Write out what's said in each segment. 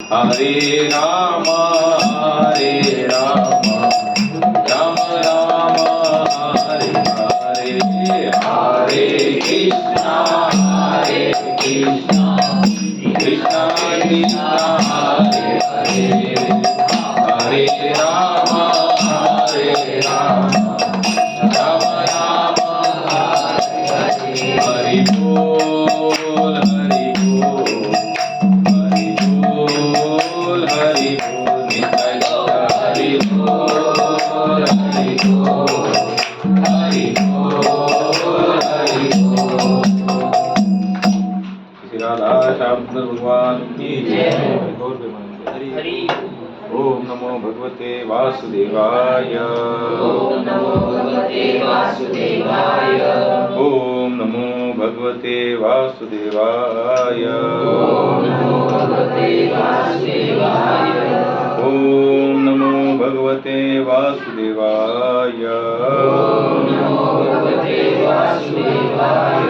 हरे राम राम राम हरे हरे, हरे कृष्णा कृष्णा कृष्णा हरे हरे, हरे राम राम राम हरे हरे। हरि बोल हरि बोल हरि बोल, निताय हरि बोल हरि बोल, हरि बोल हरि बोल। श्री राधा श्याम सुंदर भगवान की जय। गौर प्रेमानंद हरि। ओम नमो भगवते वासुदेवाय, ओम नमो भगवते वासुदेवाय, ओम नमो भगवते वासुदेवाय, ओम नमो भगवते वासुदेवाय, ओम नमो भगवते वासुदेवाय, ओम नमो भगवते वासुदेवाय।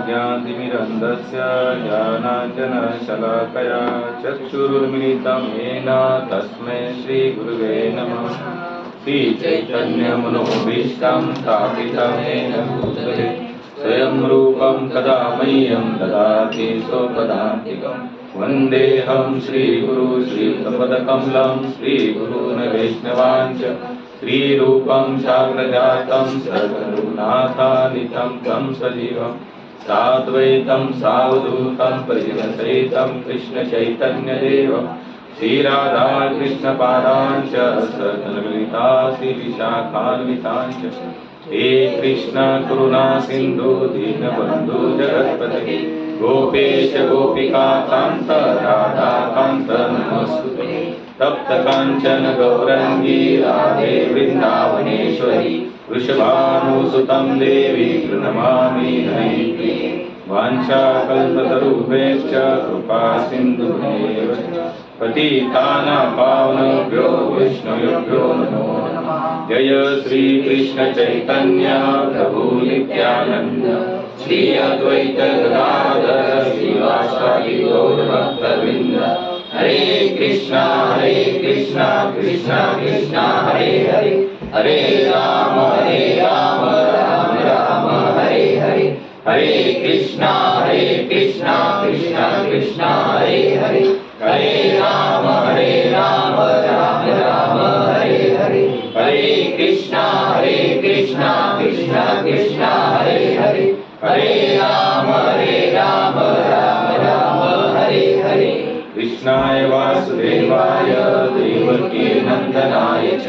ज्ञानतिमिरन्धस्य ज्ञानाञ्जनशलाकया चक्षुरुन्मिलितं येन तस्मै श्रीगुरुवे नमः। श्रीचैतन्यमनोभीष्टं स्थापितं येन भूतले स्वयं रूपं कदा मह्यं ददाति स्वपदान्तिकं। वन्देऽहं श्रीगुरु श्रीयुतपदकमलं श्रीगुरून् वैष्णवांश्च श्रीरूपं साग्रजातं सद्गुरुनाथानितं तं सजीवम् साद्वैतं सावधूतं परिजनसहितं कृष्णचैतन्यदेवं श्रीराधा कृष्णपादान् च सद्गुरुमिता श्रीविशाखान्वितान् च। हे कृष्ण करुणा सिन्धु दीनबन्धु जगत्पते गोपेश गोपिका कान्त राधा कान्त नमोऽस्तुते। तप्त काञ्चन गौरङ्गी राधे वृन्दावनेश्वरी वृषभानुसुतं देवी प्रणमामि हरिप्रिये। वाञ्छाकल्पतरुभ्यश्च कृपा सिन्धुभ्येव पतितानां पावनेभ्यो वैष्णवेभ्यो नमो नमः। जय श्री कृष्ण चैतन्य प्रभु नित्यानंद, श्री अद्वैत गदाधर श्रीवासादि गौरभक्तवृंद। हरे कृष्णा कृष्णा कृष्णा हरे हरे, हरे राम राम राम हरे हरे, हरे कृष्णा कृष्णा कृष्णा हरे हरे, हरे राम राम राम हरे हरे, हरे कृष्णा कृष्णा कृष्णा हरे हरे, हरे राम राम हरे हरे। कृष्णाय वासुदेवाय देवकी नंदनाय च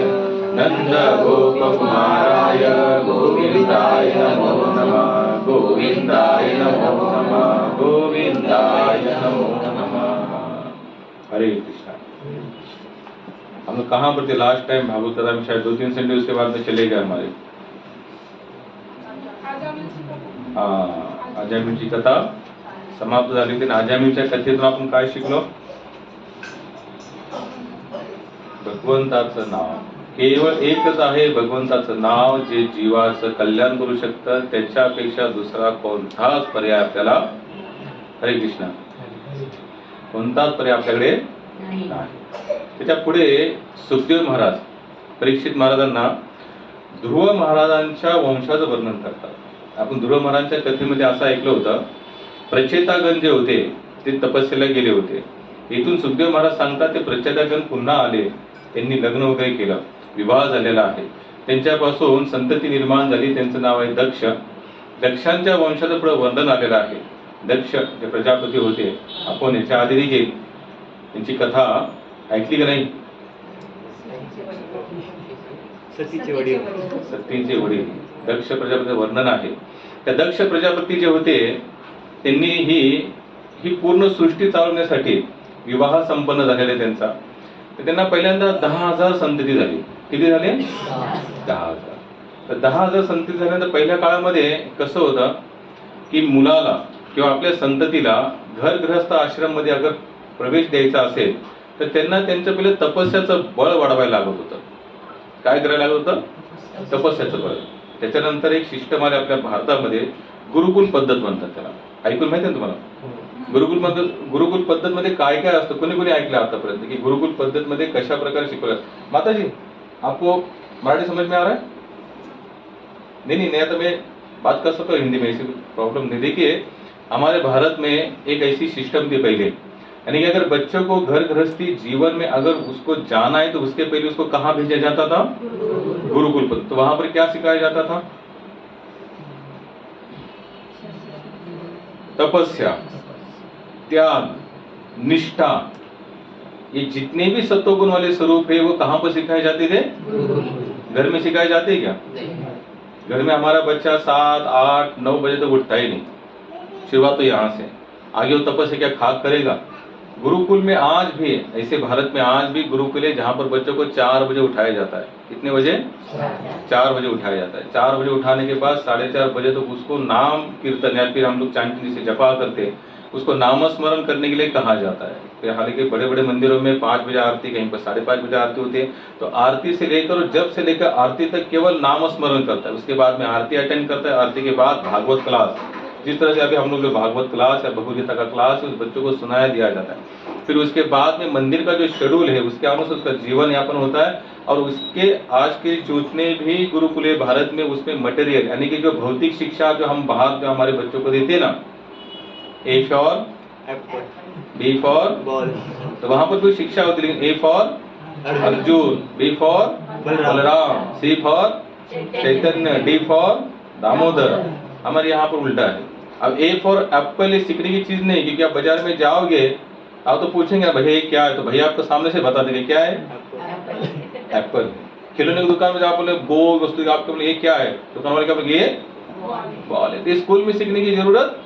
नंद गोपकुमाराय गोविन्दाय नमो नमः, गोविन्दाय नमो नमः, गोविन्दाय नमो नमः। हरे कृष्णा। हम लोग कहाँ पर थे लास्ट टाइम? भागवत कथा में शायद 2-3 संडे उसके बाद में चले गए हमारे। हाँ, आजामीची कथा समाप्त झाली होती. आजामीच्या कथेतून आपण काय शिकलो? भगवंताचं नाव केवळ एकच आहे. भगवंताचं नाव जे जीवाचं कल्याण करू शकतं, त्याच्यापेक्षा दुसरा कोणताच पर्याय आपल्याला, हरे कृष्ण, कोणताच पर्याय आपल्याकडे नाही. त्याच्या पुढे सुखदेव महाराज परीक्षित महाराजांना ध्रुव महाराजांच्या वंशाचं वर्णन करतात. आपण ध्रुव महाराजांच्या कथेमध्ये असं ऐकलं होतं, प्रचेतागण जे होते ते तपस्येला गेले होते. इथून सुखदेव महाराज सांगतात ते प्रचेतागण पुन्हा आले, त्यांनी लग्न वगैरे केलं, विवाह झालेला आहे, त्यांच्यापासून संतती निर्माण झाली. त्यांचं नाव आहे दक्ष. दक्षांच्या वंशाचं पुढे वर्णन आलेलं आहे. दक्ष जे प्रजापती होते, आपण याच्या आधी देखील त्यांची कथा ऐकली का नाही? सतीचे वडील दक्ष प्रजापती वर्णन आहे. त्या दक्ष प्रजापती जे होते त्यांनी ही पूर्ण सृष्टी चालवण्यासाठी विवाह संपन्न झालेला त्यांचा. तर त्यांना पहिल्यांदा 10,000 संतती झाली. किती झाले? 10,000. तर 10,000 संतती झाल्यानंतर पहिल्या काळामध्ये कसं होतं की मुलाला किंवा आपल्या संततीला घर गृहस्थ आश्रम मध्ये अगर प्रवेश द्यायचा असेल तर त्यांना त्यांचं पहिलं तपस्याचं बळ वाढवायला लागत होतं. काय करायला लागत होतं? तपस्याचं बळ. त्याच्यानंतर एक शिष्टमाले आपल्या भारतामध्ये गुरुकुल पद्धत म्हणतात त्याला. ऐकून माहिती आहे तुम्हाला? गुरुकुल पद्धत मध्ये काय काय असतं कोणी कोणी ऐकलं आतापर्यंत की गुरुकुल पद्धत मध्ये कशा प्रकारे शिकवलं? माताजी आपको मराठी समझ में आ रहा है? नहीं, आता मैं बात कर सकता हूँ हिंदी में, ऐसी प्रॉब्लम नहीं। देखिए हमारे भारत में एक ऐसी सिस्टम थी पहले, यानी कि अगर बच्चों को घर गृहस्थी जीवन में अगर उसको जाना है तो उसके पहले उसको कहाँ भेजा जाता था? गुरुकुल पद्धति। तो वहां पर क्या सिखाया जाता था? तपस्या, त्याग, निष्ठा, ये जितने भी सत्वगुण वाले स्वरूप है वो कहां पर सिखाए जाते थे? घर में सिखाए जाते क्या? घर में हमारा बच्चा 7, 8, 9 बजे तक उठता ही नहीं। शुरुआत तो यहाँ से, आगे वो तपस्या क्या खाक करेगा? गुरुकुल में आज भी, ऐसे भारत में आज भी गुरुकुल है जहां पर बच्चों को 4 बजे उठाया जाता है। कितने बजे? 4 बजे उठाया जाता है। 4 बजे उठाने के बाद 4:30 बजे तक उसको नाम कीर्तन या फिर हम लोग चांटिंग से जपा करते हैं, उसको नामस्मरण करने के लिए कहा जाता है। फिर हालांकि बड़े बड़े मंदिरों में 5 बजे आरती, कहीं पर 5:30 बजे आरती होती है। तो आरती से लेकर और जब से लेकर आरती तक केवल नामस्मरण करता है। उसके बाद में आरती अटेंड करता है। आरती के बाद भागवत क्लास, जिस तरह से अभी हम लोग जो भागवत क्लास या भगवद गीता का क्लास है उस बच्चों को सुनाया दिया जाता है। फिर उसके बाद में मंदिर का जो शेड्यूल है उसके अनुसार उसका जीवन यापन होता है। और उसके आज के जितने भी गुरुकुल है भारत में उसमें मटेरियल यानी कि जो भौतिक शिक्षा जो हम बाहर जो हमारे बच्चों को देते हैं ना, A for B for ball, तो वहां पर कोई शिक्षा होती है, लेकिन A for Arjun, B for Balram, C for Chaitanya, D for Damodar. हमारे यहाँ पर उल्टा है। अब ए फॉर एप्पल ये सीखने की चीज नहीं, क्योंकि आप बाजार में जाओगे आप तो पूछेंगे भैया ये क्या है, तो भैया आपको सामने से बता देंगे क्या है, एप्पल। खिलौने की दुकान में जब आप बोले गोल वस्तु, आपको बोले ये क्या है, दुकान वाले क्या बोले ये बॉल है। तो स्कूल में सीखने की जरूरत,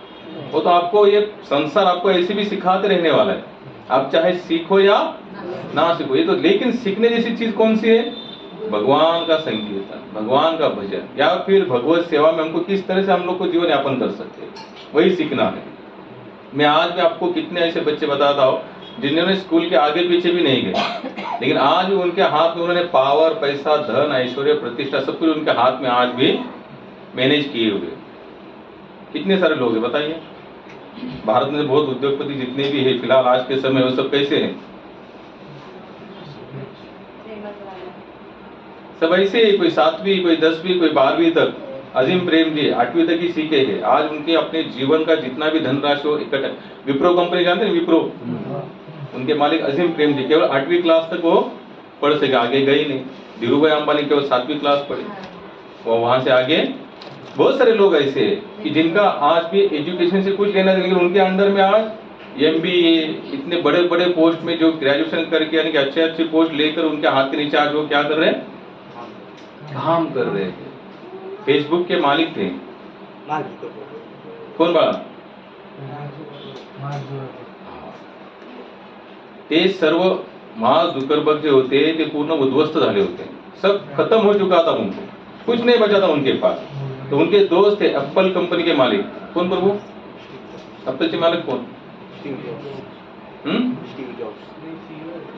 वो तो आपको ये संसार आपको ऐसे भी सिखाते रहने वाला है, आप चाहे सीखो या ना सीखो। ये तो लेकिन सीखने जैसी चीज कौन सी है? भगवान का संकीर्तन, भगवान का भजन, या फिर भगवत सेवा में हमको किस तरह से हम लोग को जीवन यापन कर सकते हैं, वही सीखना है। मैं आज भी आपको कितने ऐसे बच्चे बताता हूँ जिन्होंने स्कूल के आगे पीछे भी नहीं गए, लेकिन आज भी उनके हाथ में उन्होंने पावर, पैसा, धन, ऐश्वर्य, प्रतिष्ठा सब कुछ उनके हाथ में आज भी मैनेज किए हुए। कितने सारे लोग हैं बताइए। भारत में बहुत उद्योगपति जितने भी है फिलहाल आज के समय वो सब कैसे हैं? सब ऐसे ही, कोई 7वीं, कोई 10वीं, कोई 12वीं तक। अजीम प्रेम जी 8वीं तक ही सीखे हैं। आज उनके अपने जीवन का जितना भी धनराशि हो इकट्ठा, विप्रो कंपनी जानते हैं विप्रो, उनके मालिक अजीम प्रेम जी केवल 8वीं क्लास तक वो पढ़ सके, आगे गए नहीं। धीरूभाई अंबानी केवल 7वीं क्लास पढ़े, वो वहां से आगे। बहुत सारे लोग ऐसे हैं कि जिनका आज भी एजुकेशन से कुछ लेना, लेकिन उनके अंडर में आज MBA, इतने बड़े बड़े पोस्ट में जो ग्रेजुएशन करके यानी कि अच्छे अच्छे पोस्ट लेकर उनके हाथ के नीचे आज वो क्या कर रहे हैं, काम कर रहे हैं। फेसबुक के मालिक थे, कौन बड़ा? ते सर्व मार्क झुकरबर्ग जे होते ते पूर्ण उद्ध्वस्त झाले होते, सब खत्म हो चुका था, उनको कुछ नहीं बचा था उनके पास। तो उनके दोस्त थे एप्पल कंपनी के मालिक, कौन प्रभु? एप्पल के मालिक कौन?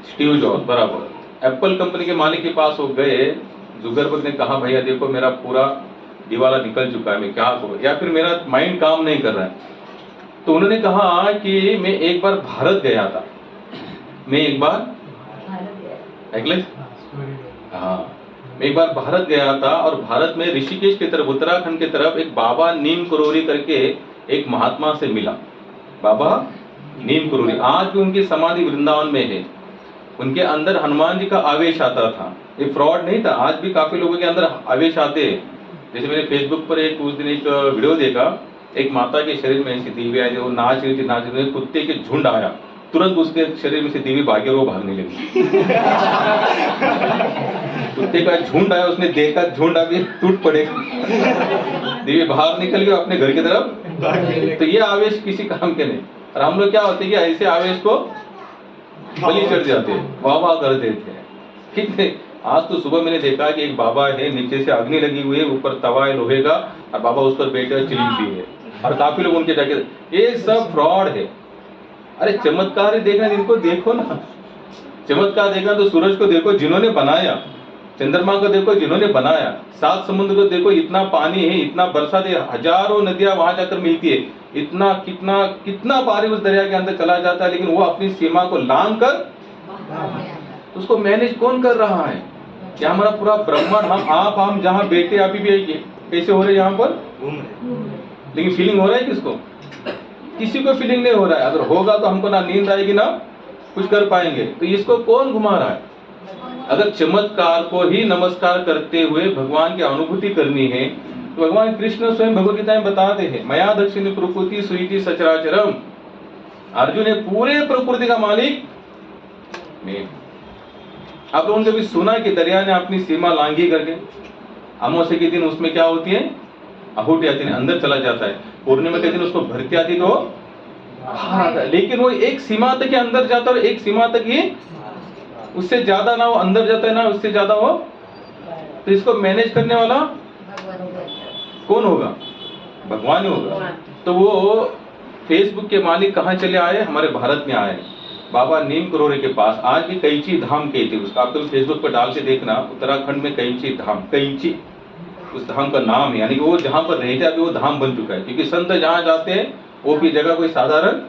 स्टीव जॉब्स, बराबर। एप्पल कंपनी के मालिक के पास वो गए, जुकरबर्ग ने कहा भैया देखो मेरा पूरा दिवाला निकल चुका है, मैं क्या करूं, या फिर मेरा माइंड काम नहीं कर रहा है। तो उन्होंने कहा कि मैं एक बार भारत गया था, मैं एक बार हाँ मैं एक बार भारत गया था, और भारत में ऋषिकेश की तरफ, उत्तराखंड की तरफ एक बाबा नीम करोरी करके एक महात्मा से मिला। बाबा नीम करोरी, आज भी उनकी समाधि वृंदावन में है। उनके अंदर हनुमान जी का आवेश आता था, ये फ्रॉड नहीं था। आज भी काफी लोगों के अंदर आवेश आते हैं। जैसे मैंने फेसबुक पर एक उस दिन एक वीडियो देखा, एक माता के शरीर में ऐसी दीवी आई, वो नाच रही थी, कुत्ते के झुंड आया, तुरंत उसके शरीर में से दीवी भागे और वो भागने लगी। कुत्ते का झुंड आया, उसने देखा झुंड अभी टूट पड़ेगा, दीवी बाहर निकल गई अपने घर की तरफ। तो ये आवेश किसी काम के नहीं। और हम लोग क्या होते हैं कि ऐसे आवेश को बलि चढ़ जाते, वाह वाह कर देते हैं। कितने, आज तो सुबह मैंने देखा कि एक बाबा है, नीचे से अग्नि लगी हुई है, ऊपर तवा है लोहे का, और बाबा उस पर बैठे चिली पी है, और काफी लोग उनके जाके, ये सब फ्रॉड है। अरे चमत्कार देखना, इनको देखो ना, चमत्कार देखना तो सूरज को देखो, जिन्होंने बनाया चंद्रमा को देखो जिन्होंने बनाया, 7 समुद्र को देखो, इतना पानी है, इतना बरसात है, हजारों नदियां वहां जाकर मिलती है, इतना कितना कितना पानी उस दरिया के अंदर चला जाता है, लेकिन वो अपनी सीमा को लांघ कर उसको मैनेज कौन कर रहा है? क्या हमारा पूरा ब्रह्मांड, हम जहाँ बैठे अभी भी कैसे हो रहे यहाँ पर घूम रहे, लेकिन फीलिंग हो रहा है किसको? किसी को फीलिंग नहीं हो रहा है। अगर होगा तो हमको ना नींद आएगी ना कुछ कर पाएंगे। तो इसको कौन घुमा रहा है? अगर चमत्कार को ही नमस्कार करते हुए भगवान की अनुभूति करनी है तो भगवान कृष्ण स्वयं भगवद गीता में बताते हैं, मया दक्षिण प्रकृति सुईति सचराचरम। अर्जुन है पूरे प्रकृति का मालिक मैं। आप लोगों ने कभी सुना कि दरिया ने अपनी सीमा लांघी करके? अमावस्या के दिन उसमें क्या होती है? आहुति आती है, अंदर चला जाता है। पूर्णिमा के दिन उसको भरती आती तो बाहर आता है। लेकिन वो एक सीमा तक ही अंदर जाता है और एक सीमा तक ही, उससे ज्यादा ना वो अंदर जाता है ना उससे ज्यादा वो। तो इसको मैनेज करने वाला कौन होगा? भगवान ही होगा। तो वो फेसबुक के मालिक कहाँ चले आए? हमारे भारत में आए, बाबा नीम करोड़े के पास। आज भी कैंची धाम कहते हैं उसका, आप तो फेसबुक पर डाल के देखना, उत्तराखंड में कैंची धाम, कैंची उस धाम का नाम है। यानी कि वो जहाँ पर रहते अभी वो धाम बन चुका है, क्योंकि संत जहाँ जाते हैं वो भी जगह कोई साधारण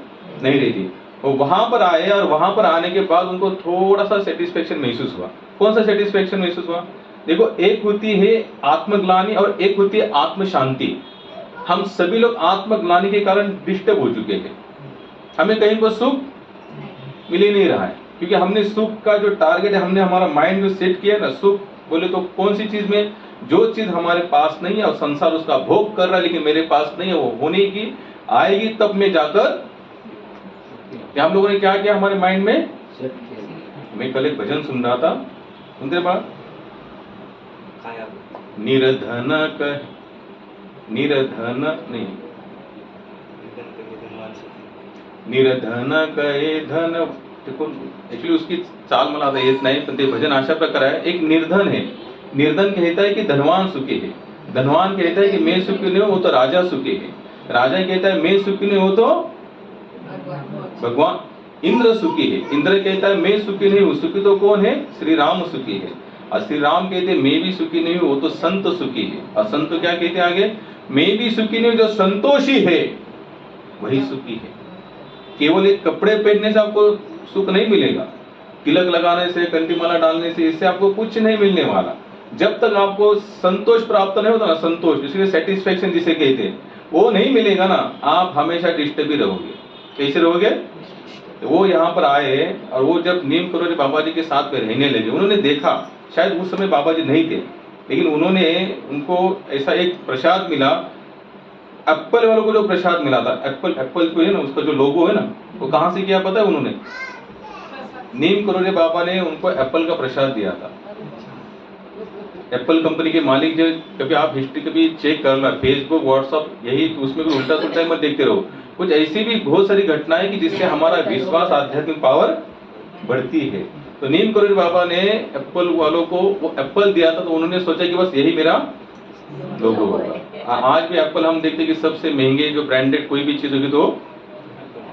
नहीं रहती। वो वहां पर आए और वहां पर आने के बाद उनको थोड़ा सा सेटिस्फेक्शन महसूस हुआ। कौन सा सेटिस्फेक्शन महसूस हुआ? देखो, एक होती है आत्मग्लानि और एक होती है आत्म शांति। हम सभी लोग आत्मग्लानि के कारण डिस्टर्ब हो चुके हैं। हमें कहीं पर सुख मिल ही नहीं रहा है, क्योंकि हमने सुख का जो टारगेट है, हमने हमारा माइंड जो सेट किया ना, सुख बोले तो कौन सी चीज में? जो चीज हमारे पास नहीं है और संसार उसका भोग कर रहा है लेकिन मेरे पास नहीं है, वो होने की आएगी तब मैं जाकर। हम लोगों ने क्या किया हमारे माइंड में? मैं कल एक भजन सुन रहा था, सुनते बाद निर्धन नहीं, निर्धन कहे धन। देखो एक्चुअली उसकी चाल मला आता येत नाही, पण ते भजन अशा प्रकार आहे। एक निर्धन है, निर्धन कहता है कि धनवान सुखी है, धनवान कहता है कि मैं सुखी नहीं हूं, वो तो राजा सुखी है, राजा कहता है मैं सुखी नहीं हूं, तो भगवान इंद्र सुखी है, इंद्र कहता है मैं सुखी नहीं हूं, सुखी तो कौन है? श्री राम सुखी है। और श्री राम कहते हैं मैं भी सुखी नहीं हूं, वो तो संत सुखी है। और संत तो क्या कहते हैं आगे? मैं भी सुखी नहीं हूं, जो संतोषी है वही सुखी है। केवल एक कपड़े पहनने से आपको सुख नहीं मिलेगा, तिलक लगाने से, कंठीमाला डालने से, इससे आपको कुछ नहीं मिलने वाला। जब तक आपको संतोष प्राप्त नहीं होता ना, संतोष इसलिए सेटिस्फेक्शन जिसे कहते हैं, वो नहीं मिलेगा ना, आप हमेशा डिस्टर्ब ही रहोगे। कैसे रहोगे? वो यहाँ पर आए और वो जब नीम करोड़े बाबा जी के साथ में रहने लगे, उन्होंने देखा, शायद उस समय बाबा जी नहीं थे, लेकिन उनको ऐसा एक प्रसाद मिला, एप्पल वालों को जो प्रसाद मिला था, एप्पल को है ना, उसका जो लोगो है ना, वो कहाँ से किया पता है? उन्होंने नीम करोड़े बाबा ने उनको एप्पल का प्रसाद दिया था। एप्पल कंपनी के मालिक जो, कभी आप हिस्ट्री कभी चेक कर लो, फेसबुक व्हाट्सअप यही, उसमें भी उल्टा सुल्टा मत देखते रहो। कुछ ऐसी भी बहुत सारी घटनाएं कि जिससे हमारा विश्वास, आध्यात्मिक पावर बढ़ती है। तो नीम करोड़े बाबा ने एप्पल वालों को वो एप्पल दिया था, तो उन्होंने सोचा कि बस यही मेरा लोगो होगा। आज भी एप्पल हम देखते कि सबसे महंगे जो ब्रांडेड कोई भी चीज होगी तो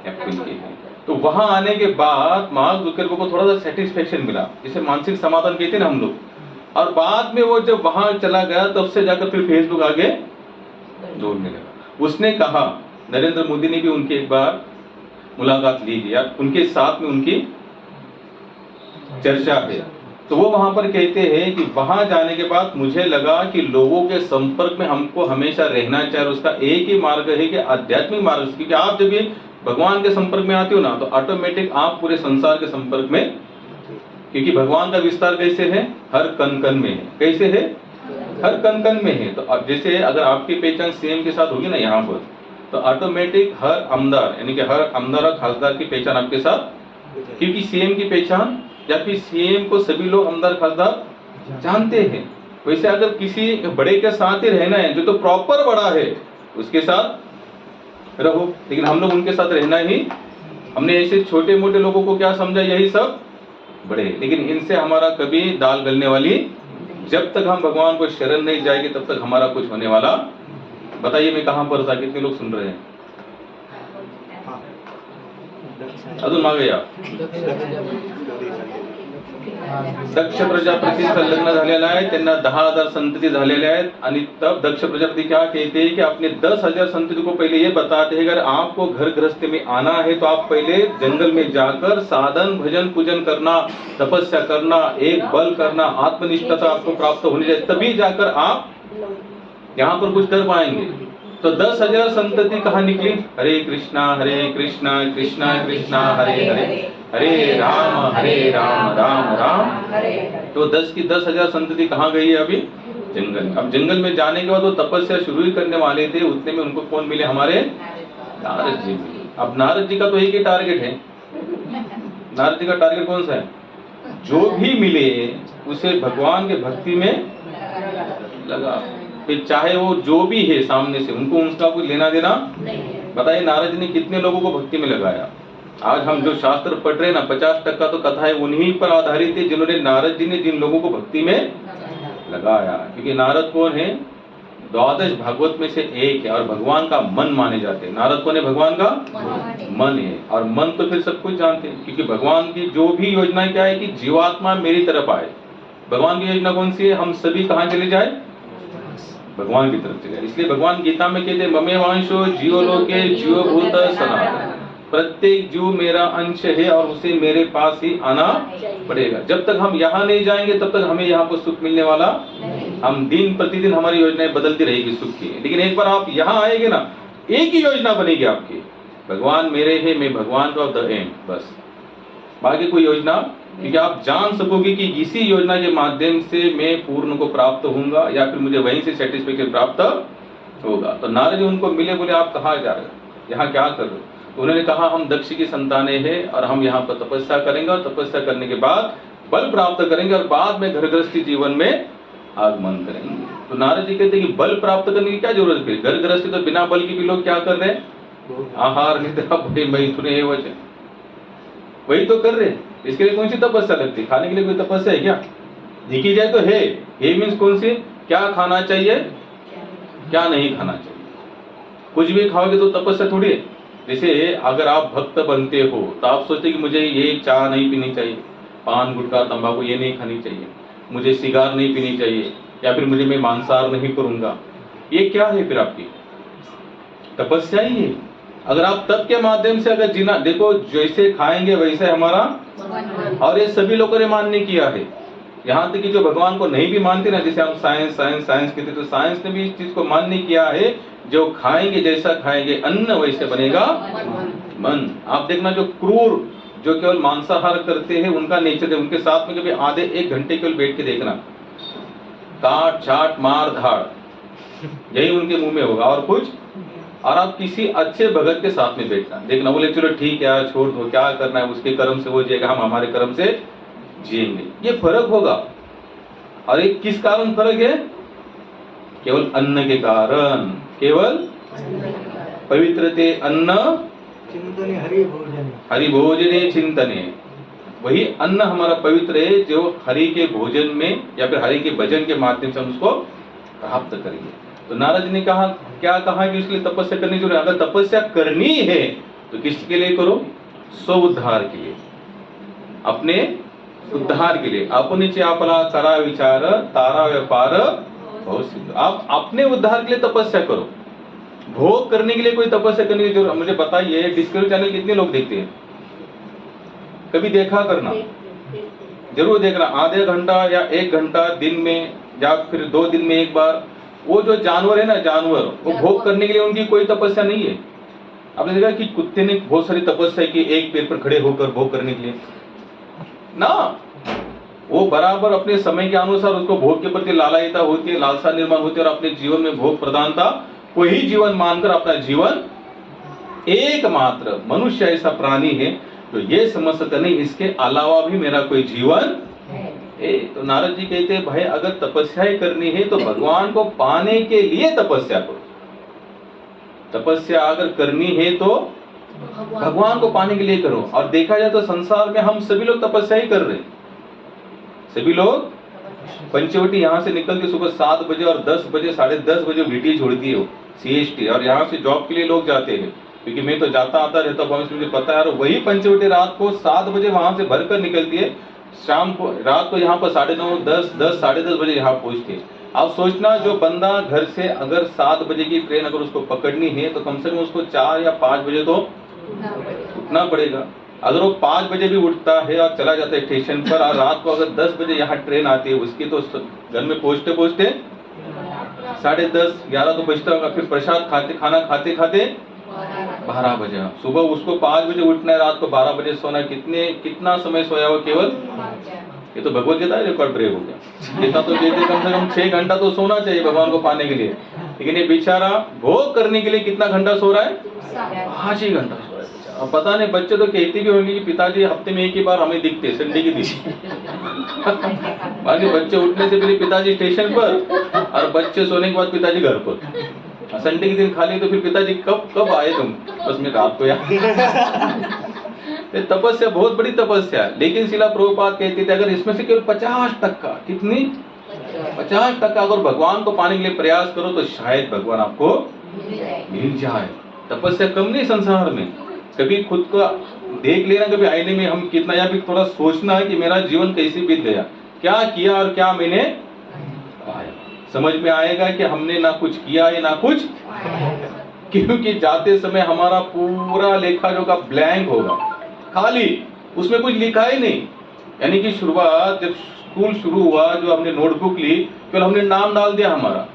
एप्पल की है। तो वहां आने के बाद मार्क जुकरबर्ग को थोड़ा सा सेटिस्फेक्शन मिला, जिसे मानसिक समाधान कहते हैं ना हम लोग। और बाद में वो जब वहां चला गया तब से जाकर फिर फेसबुक आगे जोड़ने लगा। उसने कहा, नरेंद्र मोदी ने भी उनकी एक बार मुलाकात ली थी, उनके साथ में उनकी चर्चा है। तो वो वहां पर कहते हैं कि वहां जाने के बाद मुझे लगा कि लोगों के संपर्क में हमको हमेशा रहना चाहिए। उसका एक ही मार्ग है कि आध्यात्मिक मार्ग, क्योंकि आप जब भी भगवान के संपर्क में आते हो ना, तो ऑटोमेटिक आप पूरे संसार के संपर्क में, क्योंकि भगवान का विस्तार कैसे है? हर कण कण में है। कैसे है? हर कण कण में है। तो जैसे अगर आपकी पहचान सीएम के साथ होगी ना यहाँ पर, तो ऑटोमेटिक हर आमदार, यानी कि हर आमदार और खासदार की पहचान आपके साथ, क्योंकि सीएम की पहचान या फिर सीएम को सभी लोग आमदार खासदार जानते हैं। वैसे अगर किसी बड़े के साथ ही रहना है, जो तो प्रॉपर बड़ा है, उसके साथ रहो। लेकिन हम लोग उनके साथ रहना ही, हमने ऐसे छोटे मोटे लोगों को क्या समझा, यही सब बड़े। लेकिन इनसे हमारा कभी दाल गलने वाली, जब तक हम भगवान को शरण नहीं जाएंगे तब तक हमारा कुछ होने वाला। बताइए मैं कहां पर था, कितने लोग सुन रहे हैं? अजून मागे या दक्ष प्रजापतीचं लग्न झालेलं आहे, त्यांना 10,000 संतति झालेले आहेत आणि तब दक्ष प्रजापति क्या कहते हैं कि अपने 10,000 संतति को पहले ये बताते हैं अगर आपको घर गृहस्थी में आना है तो आप पहले जंगल में जाकर साधन भजन पूजन करना, तपस्या करना, एक बल करना, आत्मनिष्ठता आपको प्राप्त होनी चाहिए, तभी जाकर आप यहाँ पर कुछ कर पाएंगे। तो 10,000 संतति कहाँ निकली? हरे कृष्णा कृष्णा कृष्णा हरे हरे, हरे राम राम राम। तो 10 की 10,000 संतति कहाँ गई है अभी? जंगल में। अब जंगल में जाने के बाद वो तपस्या शुरू ही करने वाले थे, उतने में उनको कौन मिले? हमारे नारद जी मिले। अब नारद जी का तो एक ही टारगेट है। नारद जी का टारगेट कौन सा है? जो भी मिले उसे भगवान के भक्ति में लगा, फिर चाहे वो जो भी है सामने से, उनको उसका कुछ लेना देना। बताइए नारद जी ने कितने लोगों को भक्ति में लगाया? आज हम जो शास्त्र पढ़ रहे हैं ना, 50% तो कथाएं उन्हीं पर आधारित है जिन्होंने, नारद जी ने जिन लोगों को भक्ति में लगाया। क्योंकि नारद कौन है? 12 भागवत में से एक है और भगवान का मन माने जाते हैं। नारद कौन है? भगवान का मन है। और मन तो फिर सब कुछ जानते हैं, क्योंकि भगवान की जो भी योजना क्या है कि जीवात्मा मेरी तरफ आए। भगवान की योजना कौन सी है? हम सभी कहाँ चले जाए? भगवान की तरफ चले। इसलिए भगवान गीता में कहते हैं ममेवांशो जीवलोके जीवभूत सनातन, प्रत्येक जीव मेरा अंश है और उसे मेरे पास ही आना पड़ेगा। जब तक हम यहाँ नहीं जाएंगे तब तक हमें यहाँ पर सुख मिलने वाला। हम दिन प्रतिदिन हमारी योजनाएं बदलती रहेगी सुख की, लेकिन एक बार आप यहाँ आएंगे ना, एक ही योजना बनेगी आपकी, भगवान मेरे है, मैं भगवान का द एंड, बस बाकी कोई योजना। क्योंकि आप जान सकोगे कि इसी योजना के माध्यम से मैं पूर्ण को प्राप्त होऊंगा या फिर मुझे वहीं से सेटिस्फेक्शन प्राप्त होगा। तो नारद जी उनको मिले, बोले आप कहाँ जा रहे हो, यहाँ क्या कर रहे हो? तो उन्होंने कहा हम दक्ष की संतानें हैं और हम यहाँ पर तपस्या करेंगे और तपस्या करने के बाद बल प्राप्त करेंगे और बाद में घर गृहस्थी जीवन में आगमन करेंगे। तो नारद जी कहते हैं कि बल प्राप्त करने की क्या जरूरत है? घर गृहस्थी तो बिना बल के भी लोग क्या कर रहे हैं? आहार निद्रा मैथुन वचन, वही तो कर रहे हैं। इसके लिए कौन सी तपस्या लगती है? खाने के लिए कोई तपस्या है क्या? देखी जाए तो है। ये मीन्स कौन सी? क्या खाना चाहिए, क्या नहीं खाना चाहिए। कुछ भी खाओगे तो तपस्या थोड़ी है। जैसे अगर आप भक्त बनते हो तो आप सोचते कि मुझे ये चाय नहीं पीनी चाहिए, पान गुटखा तंबाकू ये नहीं खानी चाहिए, मुझे सिगार नहीं पीनी चाहिए, या फिर मुझे मैं मांसाहार नहीं करूंगा। ये क्या है? फिर आपकी तपस्या ही है। अगर आप तप के माध्यम से अगर जीना, देखो जैसे खाएंगे वैसे हमारा, और ये सभी लोगों ने मान्य किया है। यहाँ तक कि जो भगवान को नहीं भी मानते ना, जैसे हम साइंस कहते, तो साइंस ने भी इस चीज को मान्य किया है, जो खाएंगे जैसा खाएंगे अन्न वैसे बनेगा मन। आप देखना जो क्रूर, जो केवल मांसाहार करते हैं उनका नेचर है, उनके साथ में कभी आधे 1 घंटे केवल बैठ के देखना, काट छाट मार धाड़ यही उनके मुंह में होगा और कुछ। और आप किसी अच्छे भगत के साथ में बैठना, देखना बोले चलो ठीक है यार छोड़ दो, क्या करना है, उसके कर्म से वो जिएगा, हम हमारे कर्म से जिएंगे। ये फर्क होगा। और एक किस कारण फर्क है? केवल अन्न के कारण, केवल पवित्र ते अन्न चिंतने हरि भोजने चिंतने, वही अन्न हमारा पवित्र है जो हरि के भोजन में या फिर हरि के भजन के माध्यम से हम उसको प्राप्त करेंगे। तो नारद जी ने कहा, क्या कहा कि इसलिए तपस्या करनी जरूरी है। अगर तपस्या करनी है तो किसके लिए करो? स्व उद्धार के लिए, अपने उद्धार के लिए। अपने आपला करा विचार तारा व्यापार बहुत सिद्ध। आप अपने उद्धार के लिए तपस्या करो, भोग करने के लिए कोई तपस्या करने की जरूरत। मुझे बताइए डिस्कवरी चैनल कितने लोग देखते हैं? कभी देखा करना, जरूर देखना, आधे घंटा या 1 घंटा दिन में या फिर 2 दिन में एक बार। वो जो जानवर है ना, जानवर, वो भोग करने के लिए उनकी कोई तपस्या नहीं है। आपने देखा कि कुत्ते ने बहुत सारी तपस्या की एक पैर पर खड़े होकर भोग करने के लिए ना, वो बराबर अपने समय के अनुसार उसको भोग के प्रति लालयता होती है, लालसा निर्माण होती है और अपने जीवन में भोग प्रधानता को ही जीवन मानकर अपना जीवन, एकमात्र मनुष्य ऐसा प्राणी है तो ये समझ सकता नहीं इसके अलावा भी मेरा कोई जीवन है। तो नारद जी कहते हैं भाई अगर तपस्या करनी है तो भगवान को पाने के लिए तपस्या करो। तपस्या अगर करनी है तो भगवान को पाने के लिए करो। और देखा जाए तो संसार में हम सभी लोग तपस्या ही कर रहे हैं। सभी लोग पंचवटी यहाँ से निकल के सुबह 7 बजे और 10 बजे 10:30 बजे वीटी छोड़ती हो CST, और यहाँ से जॉब के लिए लोग जाते हैं, क्योंकि मैं तो जाता आता रहता हूँ, मुझे पता है। और वही पंचवटी रात को 7 बजे वहां से भरकर निकलती है, शाम को रात को यहाँ पर 9:30 10 साढ़े 10 बजे यहाँ पहुँचते। आप सोचना जो बंदा घर से अगर 7 बजे की ट्रेन अगर उसको पकड़नी है तो कम से कम उसको 4 या 5 बजे तो उठना पड़ेगा। अगर वो 5 बजे भी उठता है और चला जाता है स्टेशन पर, और रात को अगर 10 बजे यहाँ ट्रेन आती है उसकी, तो घर में पहुँचते पहुँचते 10:30 11 तो बजता होगा। फिर प्रसाद खाना खाते खाते 12 बजे। सुबह उसको 5 बजे उठना है, रात को 12 बजे सोना है। कितना समय सोया हो केवल? ये तो भगवत गीता रिकॉर्ड ब्रेक हो गया। इतना तो कहते कम से कम 6 घंटा तो सोना चाहिए भगवान को पाने के लिए, लेकिन ये बेचारा भोग करने के लिए कितना घंटा सो रहा है? 5 ही घंटा सो रहा है बेचारा। अब पता नहीं, बच्चे तो कहते भी होंगे कि पिताजी हफ्ते में एक ही बार हमें दिखते, संडे के दिन। बाकी बच्चे उठने से पहले पिताजी स्टेशन पर, और बच्चे सोने के बाद पिताजी घर पर। संडे के दिन खाली तो फिर पिताजी कब आए तुम? बस मैं रात को यार। तपस्या बहुत बड़ी तपस्या है, लेकिन शिला प्रभुपाद कहते थे अगर इसमें से केवल 50%, कितनी 50% अगर भगवान को पाने के लिए प्रयास करो तो शायद भगवान आपको मिल जाए। तपस्या कम नहीं संसार में। कभी खुद को देख लेना, कभी आईने में हम कितना, या फिर थोड़ा सोचना है कि मेरा जीवन कैसे बीत गया, क्या किया और क्या मैंने पाया। समझ में आएगा कि हमने ना कुछ किया है ना कुछ, क्योंकि जाते समय हमारा पूरा लेखा जोखा ब्लैंक होगा, खाली, उसमें कुछ लिखा ही नहीं। यानी कि शुरुआत जब स्कूल शुरू हुआ, जो हमने नोटबुक ली, केवल हमने नाम डाल दिया, हमारा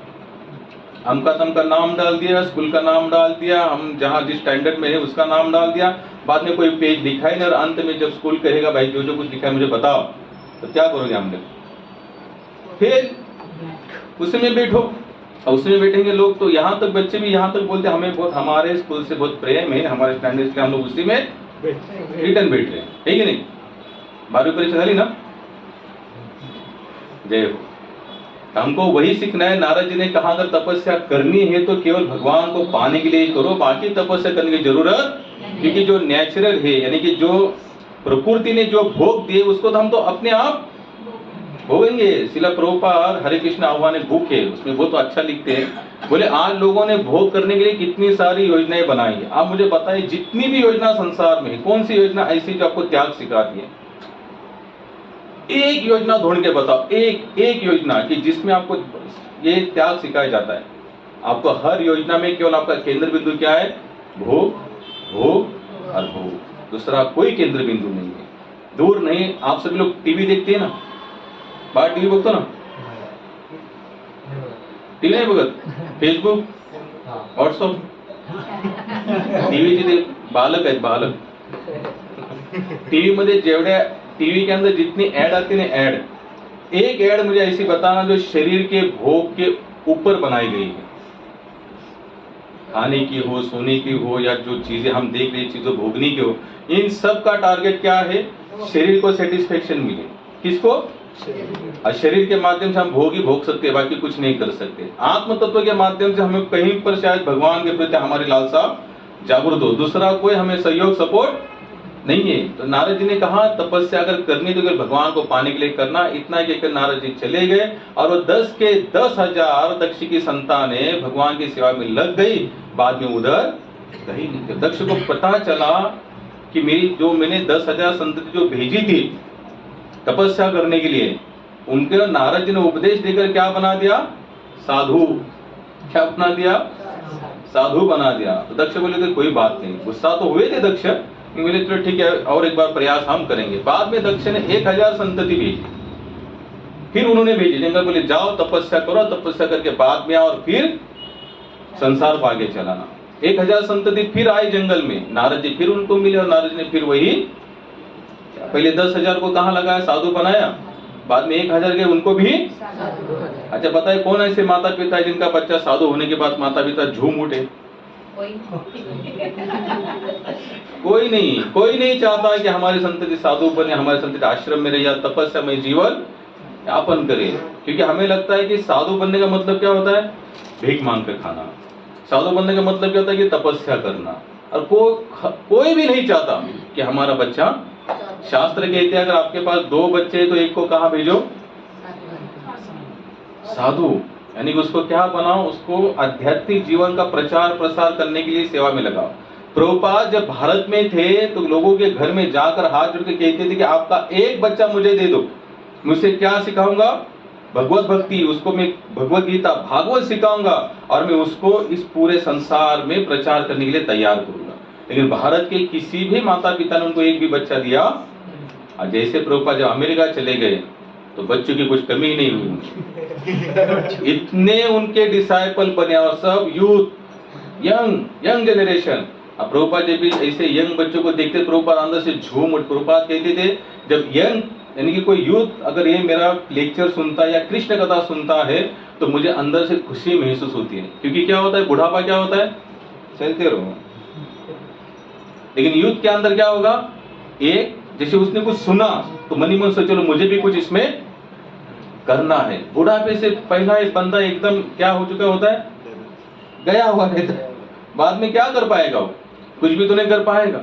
हमका तमका नाम डाल दिया, स्कूल का नाम डाल दिया, हम जहाँ जिस स्टैंडर्ड में है उसका नाम डाल दिया, बाद में कोई पेज लिखा ही नहीं, और अंत में जब स्कूल कहेगा भाई जो जो कुछ लिखा है मुझे बताओ, तो क्या करोगे हमने? फिर उसमें बैठो, और उसमें बैठेंगे लोग। तो यहाँ तक बच्चे भी यहाँ तक बोलते हमें बहुत, हमारे स्कूल से बहुत प्रेम है, हमारे स्टैंडर्ड से हम लोग उसी में रिटर्न बैठ रहे हैं, है कि नहीं? 12वीं परीक्षा झाली ना? जय हो। हमको वही सीखना है। नारद जी ने कहा अगर तपस्या करनी है तो केवल भगवान को पाने के लिए करो, बाकी तपस्या करने की जरूरत, क्योंकि जो नेचुरल है, यानी कि जो प्रकृति ने जो भोग दिए उसको तो हम तो अपने आप भोगेंगे। शिला प्रभुपाद हरे कृष्ण आह्वान बुक है, उसमें बहुत अच्छा लिखते हैं। बोले आज लोगों ने भोग करने के लिए कितनी सारी योजनाएं बनाई है। आप मुझे बताइए जितनी भी योजना संसार में है, कौन सी योजना ऐसी जो आपको त्याग सिखाती है? एक योजना ढूंढ के बताओ, एक योजना कि जिसमें आपको ये त्याग सिखाया जाता है। आपको हर योजना में केवल आपका केंद्र बिंदु क्या है? भोग, भोग और भोग, दूसरा कोई केंद्र बिंदु नहीं है। दूर नहीं। आप सभी लोग टीवी देखते हैं ना, बाहर टीवी बघतो ना? टीवी नाही बघत, फेसबुक, व्हॉट्सअप, टीव्हीचे ते बालक आहेत, बालक। टीवी मध्ये जेवढ्या, टीवी के अंदर जितनी ऐड आती है ऐड, एक ऐड मुझे ऐसी बताना जो शरीर के भोग के ऊपर बनाई गई है। खाने की हो, सोने की हो, या जो चीजें हम देख रहे चीजों भोगने की हो, इन सब का टारगेट क्या है? शरीर को सेटिस्फेक्शन मिले। किसको? और शरीर के माध्यम से हम भोग ही भोग सकते हैं, बाकी कुछ नहीं कर सकते। आत्म तत्व के माध्यम से हमें कहीं पर शायद भगवान के प्रति हमारी लालसा जागृत हो, दूसरा कोई हमें सहयोग सपोर्ट नहीं है। तो नारद जी ने कहा तपस्या अगर करनी तो केवल भगवान को पाने के लिए करना। इतना कहकर नारद जी चले गए, और वो 10 के 10,000 दक्ष की संतानें भगवान की सेवा में लग गई। बाद में उधर गई नहीं। दक्ष को पता चला कि मैंने 10,000 संतति जो भेजी थी तपस्या करने के लिए, उनके नारद जी ने उपदेश देकर क्या बना दिया? साधु। क्या बना दिया? साधु बना दिया। तो दक्ष बोले कोई बात नहीं, गुस्सा तो हुए थे दक्ष, बोले चलो ठीक है और एक बार प्रयास हम करेंगे। बाद में दक्ष ने 1000 संतति भेजी, फिर उन्होंने भेजी जंगल, बोले जाओ तपस्या करो, तपस्या करके बाद में आओ और फिर संसार को आगे चलाना। 1000 संतति फिर आए जंगल में, नारद जी फिर उनको मिले, और नारद जी ने फिर वही, पहले 10,000 को कहाँ लगाया? साधु बनाया, बाद में 1000 के उनको भी। अच्छा बताए कौन ऐसे माता पिता है जिनका बच्चा साधु होने के बाद माता पिता झूम उठे? कोई नहीं चाहता कि हमारी संतति साधु बने, हमारी संतति आश्रम में रहे या तपस्या में जीवन यापन करे। क्योंकि हमें लगता है कि साधु बनने का मतलब क्या होता है? भीख मांग कर खाना। साधु बनने का मतलब क्या होता है? कि तपस्या करना। और कोई भी नहीं चाहता कि हमारा बच्चा, शास्त्र कहते हैं अगर आपके पास 2 बच्चे हैं तो एक को कहाँ भेजो? साधु। यानी कि उसको क्या बनाओ? उसको आध्यात्मिक जीवन का प्रचार प्रसार करने के लिए सेवा में लगाओ। प्रभुपाद जब भारत में थे तो लोगों के घर में जाकर हाथ जोड़ के कहते थे कि आपका एक बच्चा मुझे दे दो, मुझसे क्या सिखाऊंगा? भगवत भक्ति, उसको मैं भगवत गीता भागवत सिखाऊंगा और मैं उसको इस पूरे संसार में प्रचार करने के लिए तैयार करूंगा। लेकिन भारत के किसी भी माता पिता ने उनको एक भी बच्चा दिया। और जैसे प्रभुपाद जब अमेरिका चले गए तो बच्चों की कुछ कमी ही नहीं हुई उनकी। इतने उनके डिसाइपल बने और सब यूथ, यंग जनरेशन। अब प्रभुपाद जब भी ऐसे यंग बच्चों को देखते, प्रभुपाद अंदर से झूम उठ, प्रभुपाद कहते थे जब यंग यानी कि कोई यूथ अगर ये मेरा लेक्चर सुनता है या कृष्ण कथा सुनता है तो मुझे अंदर से खुशी महसूस होती है। क्योंकि क्या होता है, बुढ़ापा क्या होता है, चलते रहो। लेकिन यूथ के अंदर क्या होगा, एक जैसे उसने कुछ सुना तो मन ही मन सोच, चलो मुझे भी कुछ इसमें करना है। बुढ़ापे से पहला एक बंदा एकदम क्या हो चुका होता है, गया हुआ रहता है। बाद में क्या कर पाएगा वो, कुछ भी तो नहीं कर पाएगा।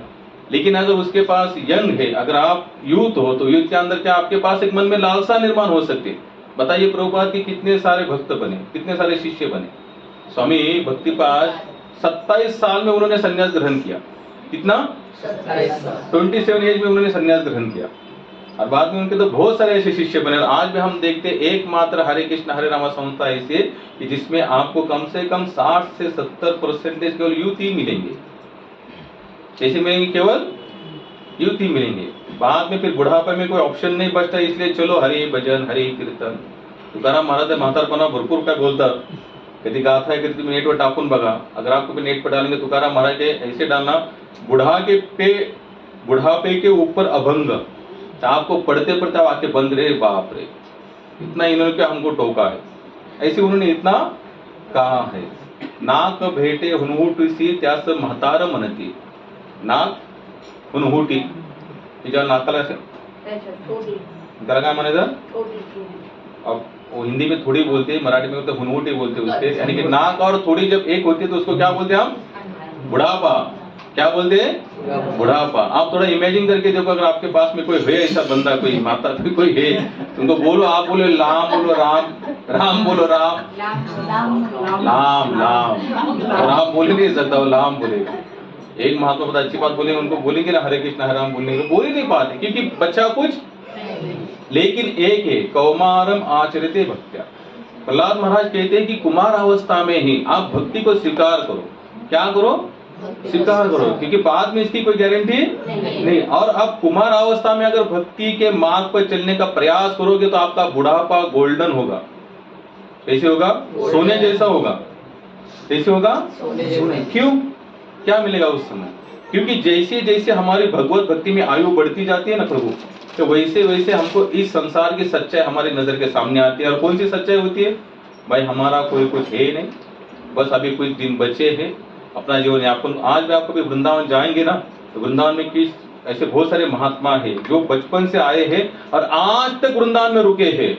लेकिन अगर उसके पास यंग है, अगर आप यूथ हो तो यूथ के अंदर क्या आपके पास एक मन में लालसा निर्माण हो सकती है। बताइए प्रभुपाद के कितने सारे भक्त बने, कितने सारे शिष्य बने। स्वामी भक्तिपाद 27 साल में उन्होंने संन्यास ग्रहण किया। कितना? 27 एज में उन्होंने संन्यास ग्रहण किया। और बाद में उनके तो बहुत सारे ऐसे शिष्य बने। और आज भी हम देखते हैं एकमात्र हरे कृष्ण हरे रामा संस्था ऐसी कि जिसमें आपको कम से कम 60 से 70% केवल यूथ ही मिलेंगे। कैसे मिलेंगे? केवल यूथ ही मिलेंगे। बाद में फिर बुढ़ापे में कोई ऑप्शन नहीं बचता, इसलिए चलो हरि भजन हरि कीर्तन। तुकाराम महाराज म्हातारपणा भरपूर काय बोलतात, कधी गाथा है, कधी तुम्ही नेटवर टाकून बघा। अगर आप कभी नेट पर डालेंगे तुकाराम महाराज के ऐसे डालना, बुढ़ापे के ऊपर अभंग, तो आपको पढ़ते पढ़ते आके बंद रहे, बाप रे इतना इन्होंने क्या हमको टोका है। ऐसे उन्होंने इतना कहा है। नाक भेटे हुनहुटीसी त्यास म्हातार म्हणती। नाक हुनहुटी, तिच्या नाकाला असे त्याला काय म्हणायचं? अब वो हिंदी में थोड़ी बोलते हैं, मराठी में होते हुनहुटी बोलते उसके, यानी कि नाक और थोड़ी जब एक होती है तो उसको क्या बोलते हैं हम? बुढ़ापा। क्या बोलते हैं? बुढ़ापा। आप थोड़ा इमेजिन करके देखो, अगर आपके पास में कोई है ऐसा बंदा, कोई माता कोई है, तुमको बोलो, आप बोलो लाम, बोलो राम, राम बोलो राम, लाम लाम, और आप बोल नहीं सकता, वो लाम बोलेगा। एक महात्मा बहुत अच्छी बात बोले, उनको बोलेंगे ना हरे कृष्ण हरे राम बोलने को, बोल ही नहीं पाते क्योंकि बच्चा कुछ। लेकिन एक है कौमारम आचरिते भक्त्या। प्रहलाद महाराज कहते हैं कि कुमार अवस्था में ही आप भक्ति को स्वीकार करो। क्या करो? स्वीकार करो, क्योंकि बाद में इसकी कोई गारंटी नहीं। और अब कुमार अवस्था में अगर भक्ति के मार्ग पर चलने का प्रयास करोगे तो आपका बुढ़ापा गोल्डन होगा। कैसे होगा? सोने जैसा होगा। कैसे होगा? क्यों? क्या मिलेगा उस समय? क्योंकि जैसे जैसे हमारी भगवत भक्ति में आयु बढ़ती जाती है ना प्रभु, तो वैसे वैसे हमको इस संसार की सच्चाई हमारी नजर के सामने आती है। और कौन सी सच्चाई होती है? भाई हमारा कोई कुछ है नहीं, बस अभी कुछ दिन बचे हैं अपना जीवन यापन। आज भी आप कभी वृंदावन जाएंगे ना तो वृंदावन में किस ऐसे बहुत सारे महात्मा हैं जो बचपन से आए हैं और आज तक वृंदावन में रुके हैं।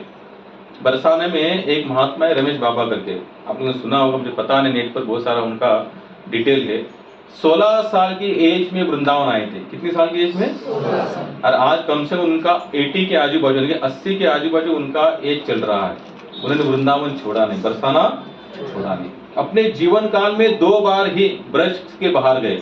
बरसाने में एक महात्मा है रमेश बाबा करके, आप लोगों ने सुना होगा, मुझे पता नहीं, नेट पर बहुत सारा उनका डिटेल है। 16 साल की एज में वृंदावन आए थे। कितनी साल की एज में? 16 साल। और आज कम से कम उनका 80 के आजू बाजू, 80 के आजू बाजू उनका एज चल रहा है। उन्होंने वृंदावन छोड़ा नहीं, बरसाना छोड़ा नहीं। अपने जीवन काल में 2 बार ही ब्रज के बाहर गए,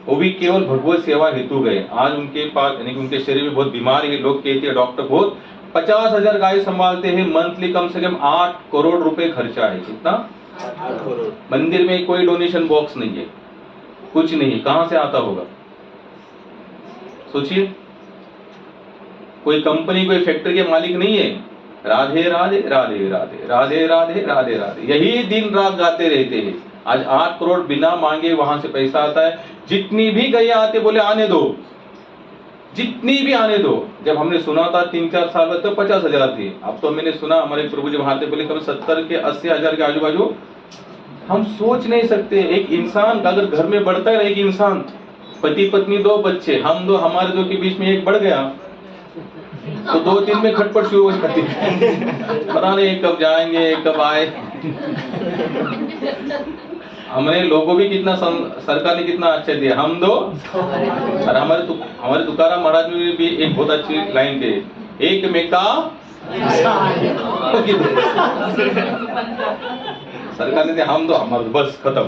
वो भी केवल भगवत सेवा हेतु गए। आज उनके पास यानी कि उनके शरीर में बहुत बीमारी है। लोग कहते हैं डॉक्टर बहुत 50,000 गाय संभालते हैं, मंथली कम से कम 8 करोड़ रुपए खर्चा है। कितना? 8 करोड़। मंदिर में कोई डोनेशन बॉक्स नहीं है, कुछ नहीं, कहां से आता होगा? सोचिए, कोई कंपनी कोई फैक्ट्री के मालिक नहीं है। राधे राधे राधे राधे राधे राधे राधे राधे यही दिन रात गाते रहते हैं। आज 8 करोड़ बिना मांगे वहां से पैसा आता है। जितनी भी गैया आते बोले आने दो, जितनी भी आने दो। जब हमने सुना था 3-4 साल में तो 50,000 थी। अब तो मैंने सुना हमारे प्रभु जी वहां थे बोले कम 70 के 80,000 के आजू बाजू। हम सोच नहीं सकते, एक इंसान का अगर घर में बढ़ता है, एक इंसान पति पत्नी 2 बच्चे, हम 2 हमारे 2 के बीच में एक बढ़ गया तो 2 दिन में खटपट शुरू हो जाती है। पता नहीं कब जाएंगे कब आए। हमने लोगों भी कितना, सरकार ने कितना अच्छा दिया, हम 2। और हमारे तुकाराम महाराज में भी एक बहुत अच्छी लाइन थी, एक में का सरकार ने दिया, हम तो हमारा बस खत्म,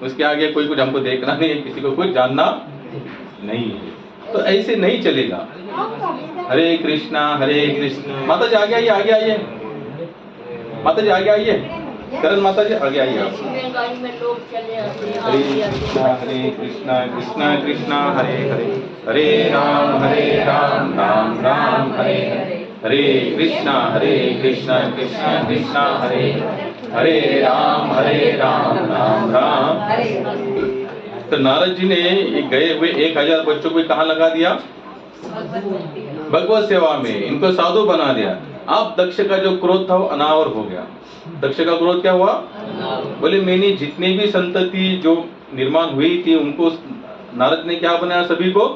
उसके आगे कोई कुछ हमको देखना नहीं है, किसी को कुछ जानना नहीं है। तो ऐसे नहीं चलेगा। हरे कृष्णा माता जी आगे आइए, माता जी आगे आइए, करण माता जी आगे आइए आप। हरे कृष्णा कृष्णा कृष्णा हरे हरे, हरे राम राम राम हरे हरे, कृष्णा कृष्णा कृष्णा हरे हरे, राम राम राम हरे। तो नारद जी ने गए हुए 1000 बच्चों को कहाँ लगा दिया? भगवत सेवा में, इनको साधु बना दिया। अब दक्ष का जो क्रोध था वो अनावर हो गया। दक्ष का क्रोध क्या हुआ? बोले मैंने जितनी भी संतति जो निर्माण हुई थी उनको नारद ने क्या बनाया? सभी को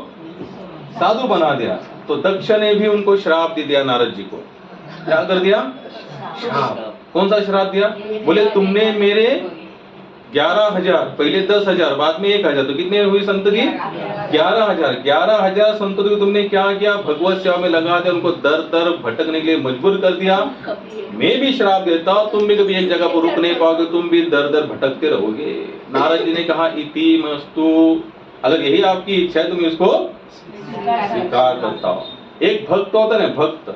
साधु बना दिया। तो दक्ष ने भी उनको श्राप दे दिया नारद जी को। क्या कर दिया? श्राप। कौन सा श्राप दिया? बोले तुमने मेरे 11,000, पहले 10,000, बाद में 1,000, तो कितने हुई संतति? 11,000 संतति को तुमने क्या किया? भगवत सेवा में लगा दिया, उनको दर दर भटकने के लिए मजबूर कर दिया। मैं भी श्राप देता हूं, तुम भी कभी एक जगह पर रुक नहीं पाओगे, तुम भी दर दर भटकते रहोगे। नारद जी ने कहा इति मस्तु, अगर यही आपकी इच्छा है तो मैं इसको स्वीकार करता हूँ। एक भक्त होता है ना, भक्त,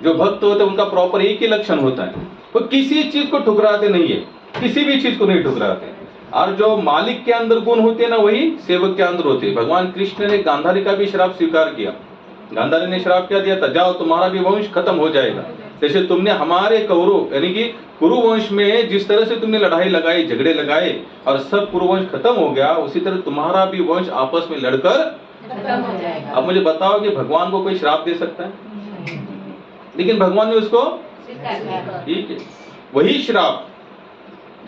जो भक्त होते हैं उनका प्रॉपर एक ही लक्षण होता है, वो किसी चीज को ठुकराते नहीं है, किसी भी चीज को नहीं ठुकराते। और जो मालिक के अंदर गुण होते हैं ना, वही सेवक के अंदर होते हैं। भगवान कृष्ण ने गांधारी का भी श्राप स्वीकार किया। गांधारी ने श्राप क्या दिया था? जाओ तुम्हारा भी वंश खत्म हो जाएगा। जैसे तुमने हमारे कौरव यानी कि कुरु वंश में जिस तरह से तुमने लड़ाई लगाई, झगड़े लगाए और सब कुरु वंश खत्म हो गया, उसी तरह तुम्हारा भी वंश आपस में लड़कर खत्म हो जाएगा। अब मुझे बताओ कि भगवान को कोई श्राप दे सकता है? लेकिन भगवान ने उसको ठीक है, वही श्राप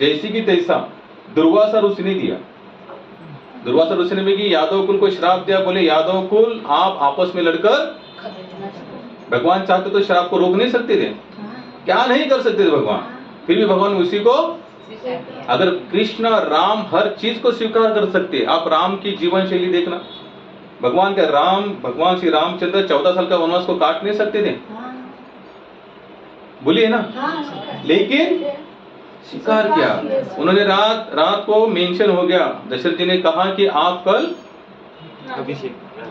जैसी की तैसा दुर्वासा ऋषि ने दिया। दुर्वासा ऋषि ने भी कि यादव कुल को श्राप दिया। बोले यादव कुल आप आपस में लड़कर, भगवान चाहते तो श्राप को रोक नहीं सकते थे? क्या नहीं कर सकते थे भगवान? फिर भी भगवान उसी को, अगर कृष्ण राम हर चीज को स्वीकार कर सकते। आप राम की जीवन शैली देखना, भगवान श्री रामचंद्र 14 साल का वनवास को काट नहीं सकते थे, बोलिए ना, लेकिन स्वीकार किया उन्होंने। रात को मेंशन हो गया, दशरथ जी ने कहा कि आप कल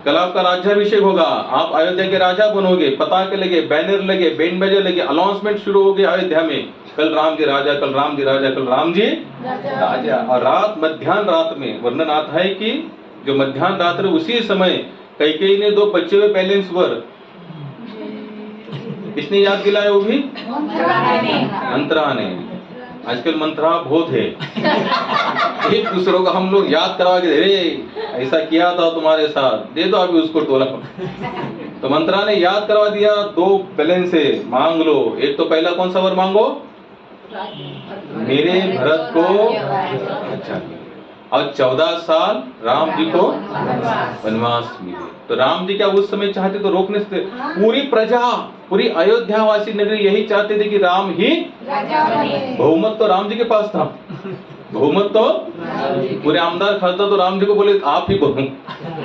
आपका राज्याभिषेक होगा, आप अयोध्या के राजा बनोगे, पताके लगे, बैनर लगे, बैंड बाजे लगे, अनाउंसमेंट शुरू हो गया अयोध्या में, कल राम जी राजा, कल राम जी राजा, कल राम जी राजा। और रात मध्यान्ह रात में वर्णन आता है कि जो मध्यान्ह रात्र उसी समय कैकेयी ने 2 बच्चे हुए बैलेंस वर, किसने याद दिलाया? वो भी मंत्रा ने। आजकल मंत्रा बहुत है, एक दूसरों को हम लोग याद करवा के, अरे ऐसा किया था तुम्हारे साथ, दे दो अभी उसको टोला। तो मंत्रा ने याद करवा दिया 2 बैलेंस है, मांग लो। एक तो पहला कौन सा वर मांगो? मेरे भरत को अच्छा, और 14 साल राम जी को वनवास मिले। तो राम जी क्या उस समय चाहते तो रोक नहीं सकते? पूरी प्रजा, पूरी अयोध्यावासी नगरी यही चाहते थे कि राम ही बहुमत तो राम जी के पास था, बहुमत तो पूरे आमदार खासदार तो राम जी को बोले आप ही बोलो,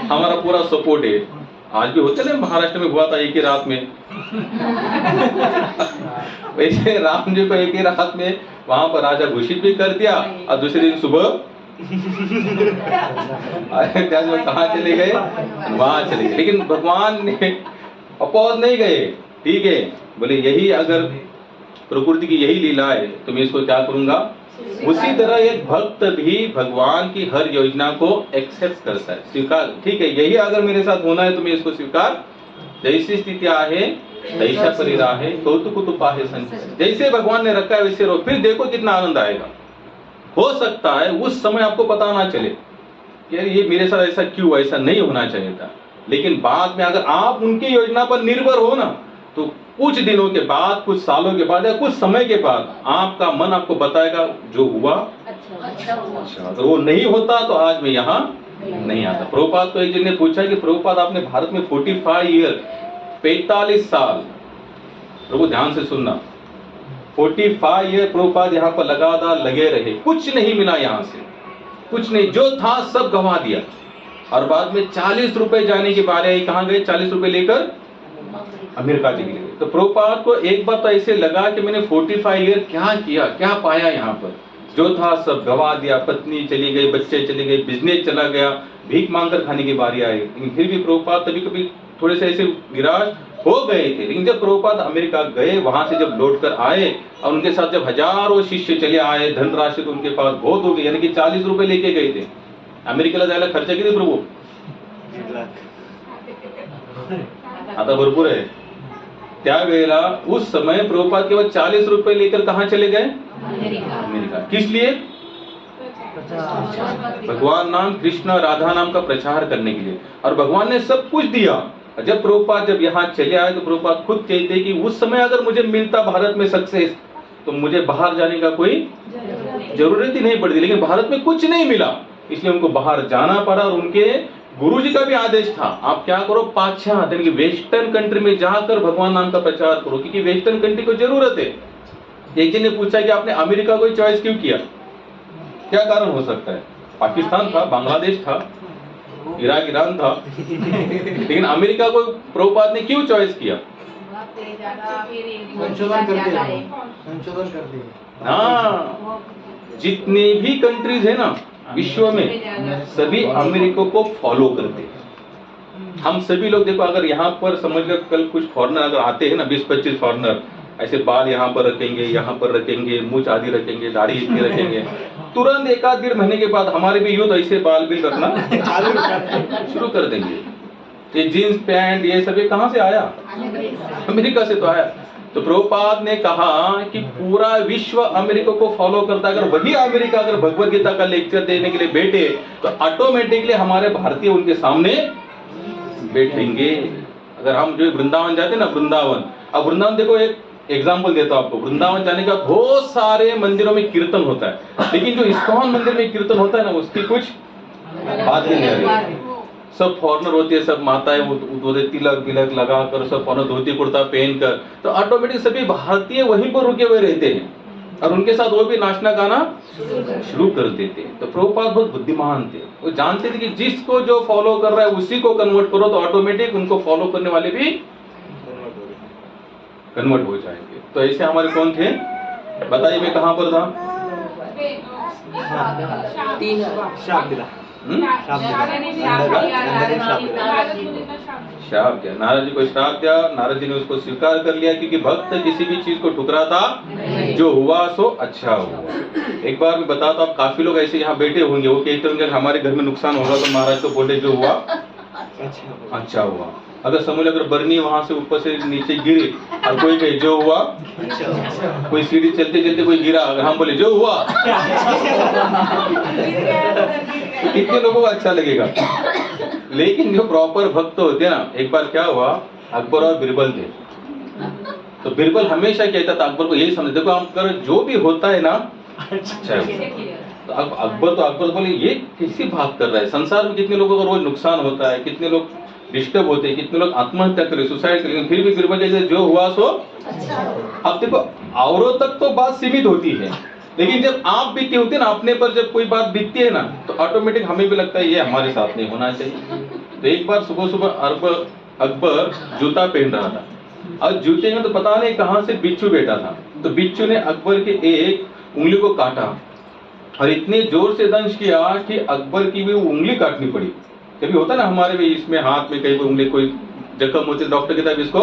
हमारा पूरा सपोर्ट है। आज भी होते ना, महाराष्ट्र में हुआ था एक ही रात में वैसे राम जी को एक ही रात में वहां पर राजा घोषित भी कर दिया, और दूसरे दिन सुबह अयोध्या में कहाँ चले गए? वहां चले गए। लेकिन भगवान ने अपोज नहीं गए, ठीक है, बोले यही अगर प्रकृति की यही लीला है तो मैं इसको क्या करूंगा। उसी तरह एक भक्त भी भगवान की हर योजना को एक्सेप्ट करता है, स्वीकार, ठीक है, यही अगर मेरे साथ होना है तो मैं इसको स्वीकार, जैसी स्थिति आहे तैसा परिरा है, कौतुक आहे संचय, जैसे भगवान ने रखा है वैसे रहो, फिर देखो कितना आनंद आएगा। हो सकता है उस समय आपको पता ना चले यार ये मेरे साथ ऐसा क्यों, ऐसा नहीं होना चाहिए था, लेकिन बाद में अगर आप उनकी योजना पर निर्भर हो ना, तो कुछ दिनों के बाद, कुछ सालों के बाद या कुछ समय के बाद आपका मन आपको बताएगा जो हुआ अच्छा। तो वो नहीं होता तो आज मैं यहाँ नहीं आता। प्रभुपाद को एक जन ने पूछा कि प्रभुपाद आपने भारत में 45 ईयर 45 साल, प्रभु ध्यान से सुनना, 45 ईयर प्रभुपाद यहाँ पर लगातार लगे रहे, कुछ नहीं मिला यहाँ से, कुछ नहीं, जो था सब गंवा दिया। और बाद में 40 रुपए जाने की बारी आई, कहाँ गए? 40 रुपए लेकर अमेरिका चले गए। तो प्रभुपाद को एक बार तो ऐसे लगा कि मैंने 45 ईयर क्या किया, क्या पाया यहाँ पर, जो था सब गवा दिया, पत्नी चली गई, बच्चे चले गए, बिजनेस चला गया, भीख मांगकर खाने की बारी आई। लेकिन फिर भी प्रभुपाद कभी कभी थोड़े से ऐसे निराश हो गए थे। लेकिन जब प्रभुपाद अमेरिका गए, वहां से जब लौट कर आए और उनके साथ जब हजारों शिष्य चले आए, धनराशि तो उनके पास बहुत हो गई, यानी कि 40 रुपए लेके गए थे। अमेरिकेला जायला खर्च किती प्रभू? 1 लाख. आता भरपूर आहे। त्यावेळेला उस समय प्रभुपाद केवल 40 रुपए लेकर कहां चले गए? अमेरिका। किस लिए? भगवान नाम, कृष्ण राधा नाम का प्रचार करने के लिए। और भगवान ने सब कुछ दिया। जब प्रभुपाद जब यहाँ चले आए तो प्रभुपाद खुद कहते हैं कि उस समय अगर मुझे मिलता भारत में सक्सेस, तो मुझे बाहर जाने का कोई जरूरत ही नहीं पड़ती। लेकिन भारत में कुछ नहीं मिला, इसलिए उनको बाहर जाना पड़ा। और उनके गुरुजी का भी आदेश था, आप क्या करो, पाश्चात्य यानी कि वेस्टर्न कंट्री में जाकर भगवान नाम का प्रचार करो, क्योंकि वेस्टर्न कंट्री को जरूरत है। एक जन ने पूछा कि आपने अमेरिका को चॉइस क्यों किया? क्या कारण हो सकता है? पाकिस्तान था, बांग्लादेश था, इराक ईरान था, लेकिन अमेरिका को प्रभुपाद ने क्यों चॉइस किया? संशोधन करते हैं. हाँ, जितनी भी कंट्रीज है ना विश्व में, सभी अमेरिका को फॉलो करते हैं। हम सभी लोग देखो, अगर यहाँ पर समझ लो कल कुछ फॉरेनर अगर आते हैं ना, 20-25 फॉरेनर, ऐसे बाल यहाँ पर रखेंगे, यहाँ पर रखेंगे, मूछ आदि रखेंगे, दाढ़ी इतनी रखेंगे, तुरंत 1-1.5 महीने के बाद हमारे भी यूथ ऐसे बाल भी रखना शुरू कर देंगे। ये जीन्स पैंट ये सब ये कहाँ से आया? अमेरिका से तो आया। तो प्रभुपाद ने कहा कि पूरा विश्व अमेरिका को फॉलो करता है। अगर वही अमेरिका अगर भगवद गीता का लेक्चर देने के लिए बैठे, तो ऑटोमेटिकली हमारे भारतीय उनके सामने बैठेंगे। अगर हम जो वृंदावन जाते हैं ना, वृंदावन, अब वृंदावन देखो, एक एग्जाम्पल देता हूं आपको। वृंदावन जाने का बहुत सारे मंदिरों में कीर्तन होता है, लेकिन जो इस्कॉन मंदिर में कीर्तन होता है ना, उसकी कुछ बात ही नहीं रही। सब फॉरनर होती है, सब माताएं वो तिलक बिलक लगाकर, सब फॉरनर धोती कुर्ता पहनकर, तो ऑटोमेटिक सभी भारतीय वहीं पर रुके हुए रहते हैं और उनके साथ वो भी नाचना गाना शुरू कर देते हैं। तो प्रभुपाद बहुत बुद्धिमान थे, वो जानते थे कि जिसको जो फॉलो कर रहा है उसी को कन्वर्ट करो, तो ऑटोमेटिक उनको फॉलो करने वाले भी कन्वर्ट हो जाएंगे। तो ऐसे हमारे कौन थे बताइए, मैं कहां पर था? शाप दिला. श्राप दिया, नारद जी को श्राप दिया। नारद जी ने उसको स्वीकार कर लिया, क्योंकि भक्त किसी भी चीज को ठुकराता, जो हुआ सो अच्छा हुआ। एक बार मैं बताता हूँ, काफी लोग ऐसे यहाँ बैठे होंगे, वो कहते होंगे हमारे घर में नुकसान होगा तो महाराज को बोले जो हुआ अच्छा हुआ। अगर समझ अगर बरनी वहां से ऊपर से नीचे गिरी और कोई कहे जो हुआ, कोई सीढ़ी चलते चलते कोई गिरा, अगर हम बोले जो हुआ, तो कितने लोगों को अच्छा लगेगा। लेकिन जो प्रॉपर भक्त होते हैं ना, एक बार क्या हुआ, अकबर और बीरबल थे। तो बीरबल हमेशा कहता था अकबर को, यही समझ, देखो अकबर जो भी होता है ना अच्छा है। तो अकबर बोले ये किसी बात कर रहा है, संसार में कितने लोगों का रोज नुकसान होता है, कितने लोग डिस्टर्ब होते हैं, कितने लोग आत्महत्या करें, सुसाइड करें, फिर भी बीरबल जैसे जो हुआ सो अब देखो, औरों तक तो बात सीमित होती है, लेकिन जब आप बीती होती है ना, अपने पर जब कोई बात बीतती है ना, तो ऑटोमेटिक हमें भी लगता है ये हमारे साथ नहीं होना चाहिए। तो एक बार सुबह सुबह अकबर जूता पहन रहा था, और जूते में तो पता नहीं कहां से बिच्छू बैठा था। तो बिच्छू ने अकबर के एक उंगली को काटा और इतने जोर से दंश किया कि अकबर की भी उंगली काटनी पड़ी। कभी होता ना हमारे भी इसमें हाथ में कहीं उंगली कोई जख्म होती है, डॉक्टर कहता है इसको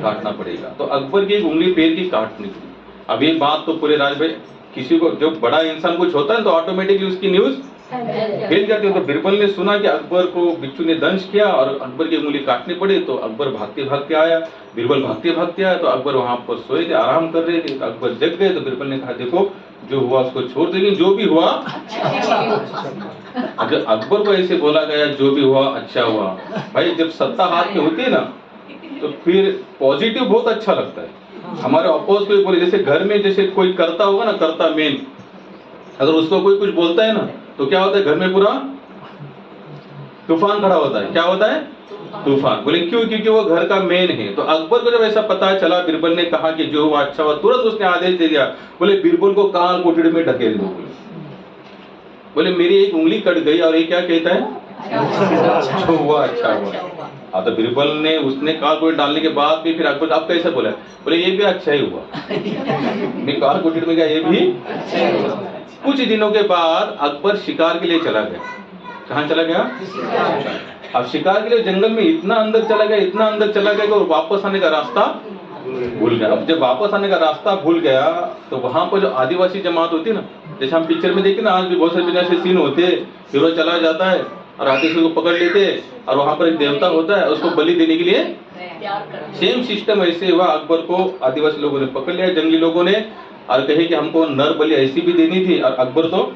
काटना पड़ेगा। तो अकबर की एक उंगली पैर की काटनी पड़ी। अब ये बात तो पूरे राज में किसी को, जो बड़ा इंसान कुछ होता है तो ऑटोमेटिकली उसकी न्यूज फैल जाती है। तो बीरबल ने सुना कि अकबर को बिच्छू ने दंश किया और अकबर की उंगली काटनी पड़ी। तो अकबर भागते भागते आया, बीरबल भागते भागते आया। तो अकबर वहां पर सोए थे, आराम कर रहे थे। तो अकबर जग गए। तो बीरबल ने कहा देखो जो हुआ उसको छोड़ दे, लेकिन जो भी हुआ अगर अकबर को ऐसे बोला गया जो भी हुआ अच्छा हुआ, भाई जब सत्ता हाथ में होती है ना, तो फिर पॉजिटिव बहुत अच्छा लगता है। हमारे अपोज कोई बोले, जैसे घर में जैसे कोई करता होगा ना, करता मेन, अगर उसको कोई कुछ बोलता है ना, तो क्या होता है घर में पूरा तूफान खड़ा होता है। क्या होता है? तूफान। बोले क्यों? क्योंकि वो घर का मेन है। तो अकबर को जब ऐसा पता चला, बीरबल ने कहा कि जो हुआ अच्छा हुआ, तुरंत उसने आदेश दे दिया, बोले बीरबल को काल कोठरी में ढकेल दो। बोले मेरी एक उंगली कट गई और ये क्या कहता है जो हुआ अच्छा हुआ। तो बीरबल ने उसने काल कोठरी डालने के बाद भी फिर अकबर अब कैसे बोला, बोले ये भी अच्छा ही हुआ। मैं काल कोठरी में गया, ये भी कुछ दिनों के बाद अकबर शिकार के लिए चला गया। कहाँ चला गया? अब शिकार के लिए जंगल में इतना अंदर चला गया, इतना अंदर चला गया कि वो वापस आने का रास्ता भूल गया। अब जब वापस आने का रास्ता भूल गया तो वहां पर जो आदिवासी जमात होती है ना, जैसे हम पिक्चर में देखते ना, आज भी बहुत सारे ऐसे सीन होते हैं, हीरो चला जाता है और आदिवासी को पकड़ लेते और वहां पर एक देवता होता है, उसको बलि देने के लिए सेम सिस्टम ऐसे हुआ। अकबर को आदिवासी लोगों ने पकड़ लिया, जंगली लोगों ने, और कहे कि हमको नर बलि ऐसी भी देनी थी, और अकबर तो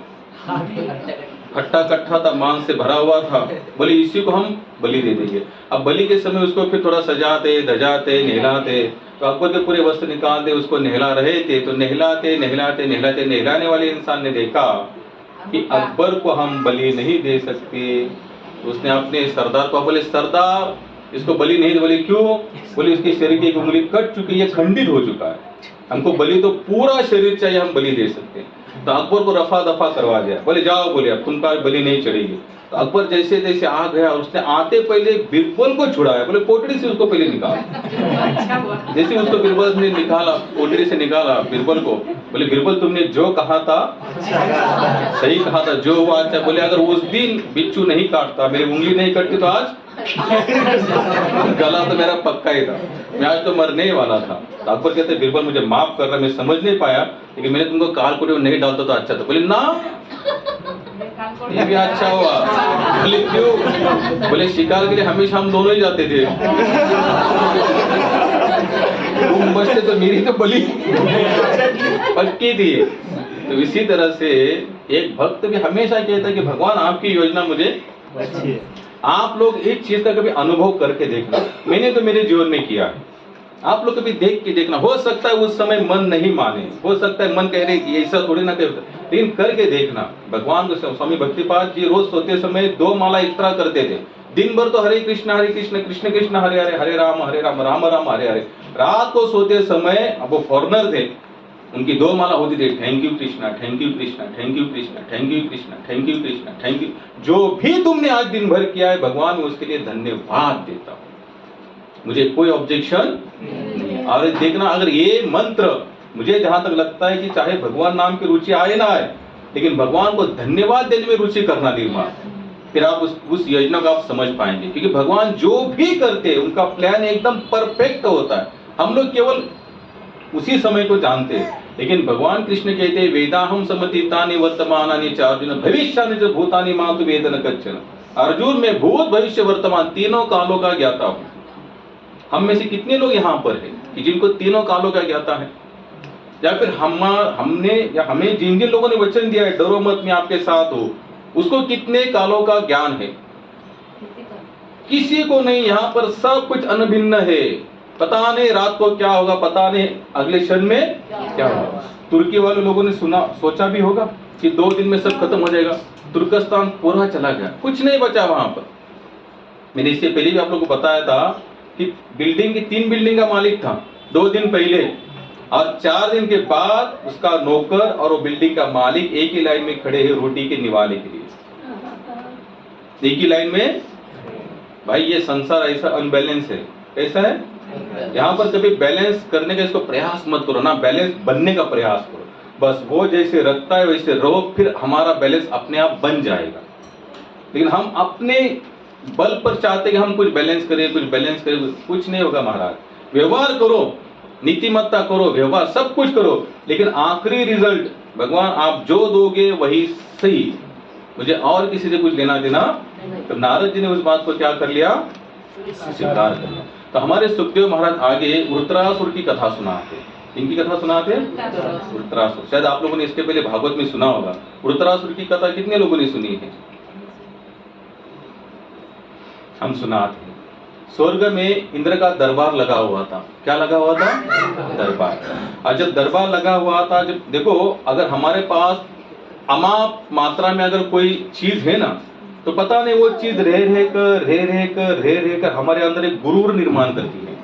हट्टा कट्ठा था, मांस से भरा हुआ था, बोले इसी को हम बलि दे देंगे। अब बलि के समय उसको फिर थोड़ा सजाते धजाते नहलाते, तो अकबर के पूरे वस्त्र निकाल दे, उसको नहला रहे थे। तो नहलाते नहलाते नहलाते नहलाने वाले इंसान ने देखा कि अकबर को हम बलि नहीं दे सकते। तो उसने अपने सरदार को बोले, सरदार इसको बलि नहीं दे। बोले क्यों? बोले इसके शरीर की एक उंगली कट चुकी है, खंडित हो चुका है, हमको बलि तो पूरा शरीर चाहिए, हम बलि दे सकते हैं। तो अकबर को रफा दफा करवा दिया, बोले जाओ, बोले अब तुमका बलि नहीं चढ़ेगी। तो अकबर जैसे जैसे आ गया, और उसने आते पहले बीरबल को छुड़ाया, बोले कोठरी से उसको पहले निकाला। जैसे उसको बीरबल ने निकाला, कोठरी से निकाला बीरबल को, बोले बीरबल तुमने जो कहा था सही कहा था, जो हुआ अच्छा। बोले अगर उस दिन बिच्छू नहीं काटता, मेरी उंगली नहीं कटती, तो आज गला तो मेरा पक्का ही था, मैं आज तो मरने ही वाला था। तो अकबर कहते बीरबल मुझे माफ कर रहा, मैं समझ नहीं पाया, लेकिन मैंने तुमको काल कोठरी में नहीं डालता तो अच्छा था। बोले ना, ये भी अच्छा हुआ। बोले क्यों? बोले शिकार के लिए हमेशा हम दोनों ही जाते थे, तुम बचते तो मेरी तो बलि पक्की थी। तो इसी तरह से एक भक्त भी हमेशा कहता है कि भगवान आपकी योजना मुझे अच्छी है। आप लोग एक चीज का कभी अनुभव करके देखना, मैंने तो मेरे जीवन में किया है, आप लोग कभी देख के देखना। हो सकता है उस समय मन नहीं माने, हो सकता है मन कह रहे कि ऐसा थोड़ी ना कर, लेकिन करके देखना। भगवान को स्वामी भक्तिपाद जी रोज सोते समय 2 माला इस तरह करते थे, दिन भर तो हरे कृष्ण कृष्ण कृष्ण हरे हरे, हरे राम राम राम हरे हरे। रात को सोते समय, अब वो फॉरनर थे, उनकी 2 माला होती थी, thank you Krishna, thank you Krishna, thank you Krishna, thank you Krishna, thank you Krishna, thank you. जो भी तुमने आज दिन भर किया है भगवान, मैं उसके लिए धन्यवाद देता हूँ, मुझे कोई ऑब्जेक्शन नहीं। और देखना, अगर ये मंत्र, मुझे जहां तक लगता है कि चाहे भगवान नाम की रुचि आए ना आए, लेकिन भगवान को धन्यवाद देने में रुचि करना निर्माण, फिर आप उस योजना को आप समझ पाएंगे। क्योंकि भगवान जो भी करते हैं उनका प्लान एकदम परफेक्ट होता है, हम लोग केवल उसी समय को जानते हैं। लेकिन भगवान कृष्ण कहते हैं, वेदाहम समतीतानि वर्तमानानि च अर्जुन भविष्यानि च भूतानि मातु वेद न कच्चन। अर्जुन में भूत भविष्य वर्तमान तीनों कालों का ज्ञाता हूं। हम में से कितने लोग यहाँ पर हैं कि जिनको तीनों कालों का ज्ञाता है? या फिर हमें जिन जिन लोगों ने वचन दिया है डरो मत मैं आपके साथ हूं, उसको कितने कालों का ज्ञान है? किसी को नहीं। यहाँ पर सब कुछ अनभिन्न है, पता नहीं रात को क्या होगा, पता नहीं अगले क्षण में क्या होगा। तुर्की वाले लोगों ने सोचा भी होगा कि 2 दिन में सब खत्म हो जाएगा, तुर्कस्तान पूरा चला गया, कुछ नहीं बचा वहां पर। मैंने इससे पहले भी आप लोगों को बताया था कि बिल्डिंग की 3 बिल्डिंग का मालिक था 2 दिन पहले, और 4 दिन के बाद उसका नौकर और वो बिल्डिंग का मालिक एक ही लाइन में खड़े हैं रोटी के निवाले के लिए, एक ही लाइन में। भाई ये संसार ऐसा अनबैलेंस है, कैसा है? यहाँ पर कभी बैलेंस करने का इसको प्रयास मत करो ना, बैलेंस बनने का प्रयास करो। बस वो जैसे रखता है वैसे रहो, फिर हमारा बैलेंस अपने आप बन जाएगा। लेकिन हम अपने बल पर चाहते कि हम कुछ बैलेंस करें, कुछ नहीं होगा महाराज। व्यवहार करो, नीतिमत्ता करो, व्यवहार सब कुछ करो, लेकिन आखिरी रिजल्ट भगवान आप जो दोगे वही सही, मुझे और किसी से कुछ लेना देना। तो नारद जी ने उस बात को क्या कर लिया? स्वीकार कर लिया। तो हमारे सुखदेव महाराज आगे वृत्रासुर की कथा सुनाते। इनकी कथा सुनाते वृत्रासुर। शायद आप लोगों ने इसके पहले भागवत में सुना होगा। वृत्रासुर की कथा कितने लोगों ने सुनी है? हम सुनाते हैं। स्वर्ग में इंद्र का दरबार लगा हुआ था। क्या लगा हुआ था? दरबार। और जब दरबार लगा हुआ था, जब देखो अगर हमारे पास अमाप मात्रा में अगर कोई चीज है ना, तो पता नहीं वो चीज रह कर हमारे अंदर एक गुरूर निर्माण करती है।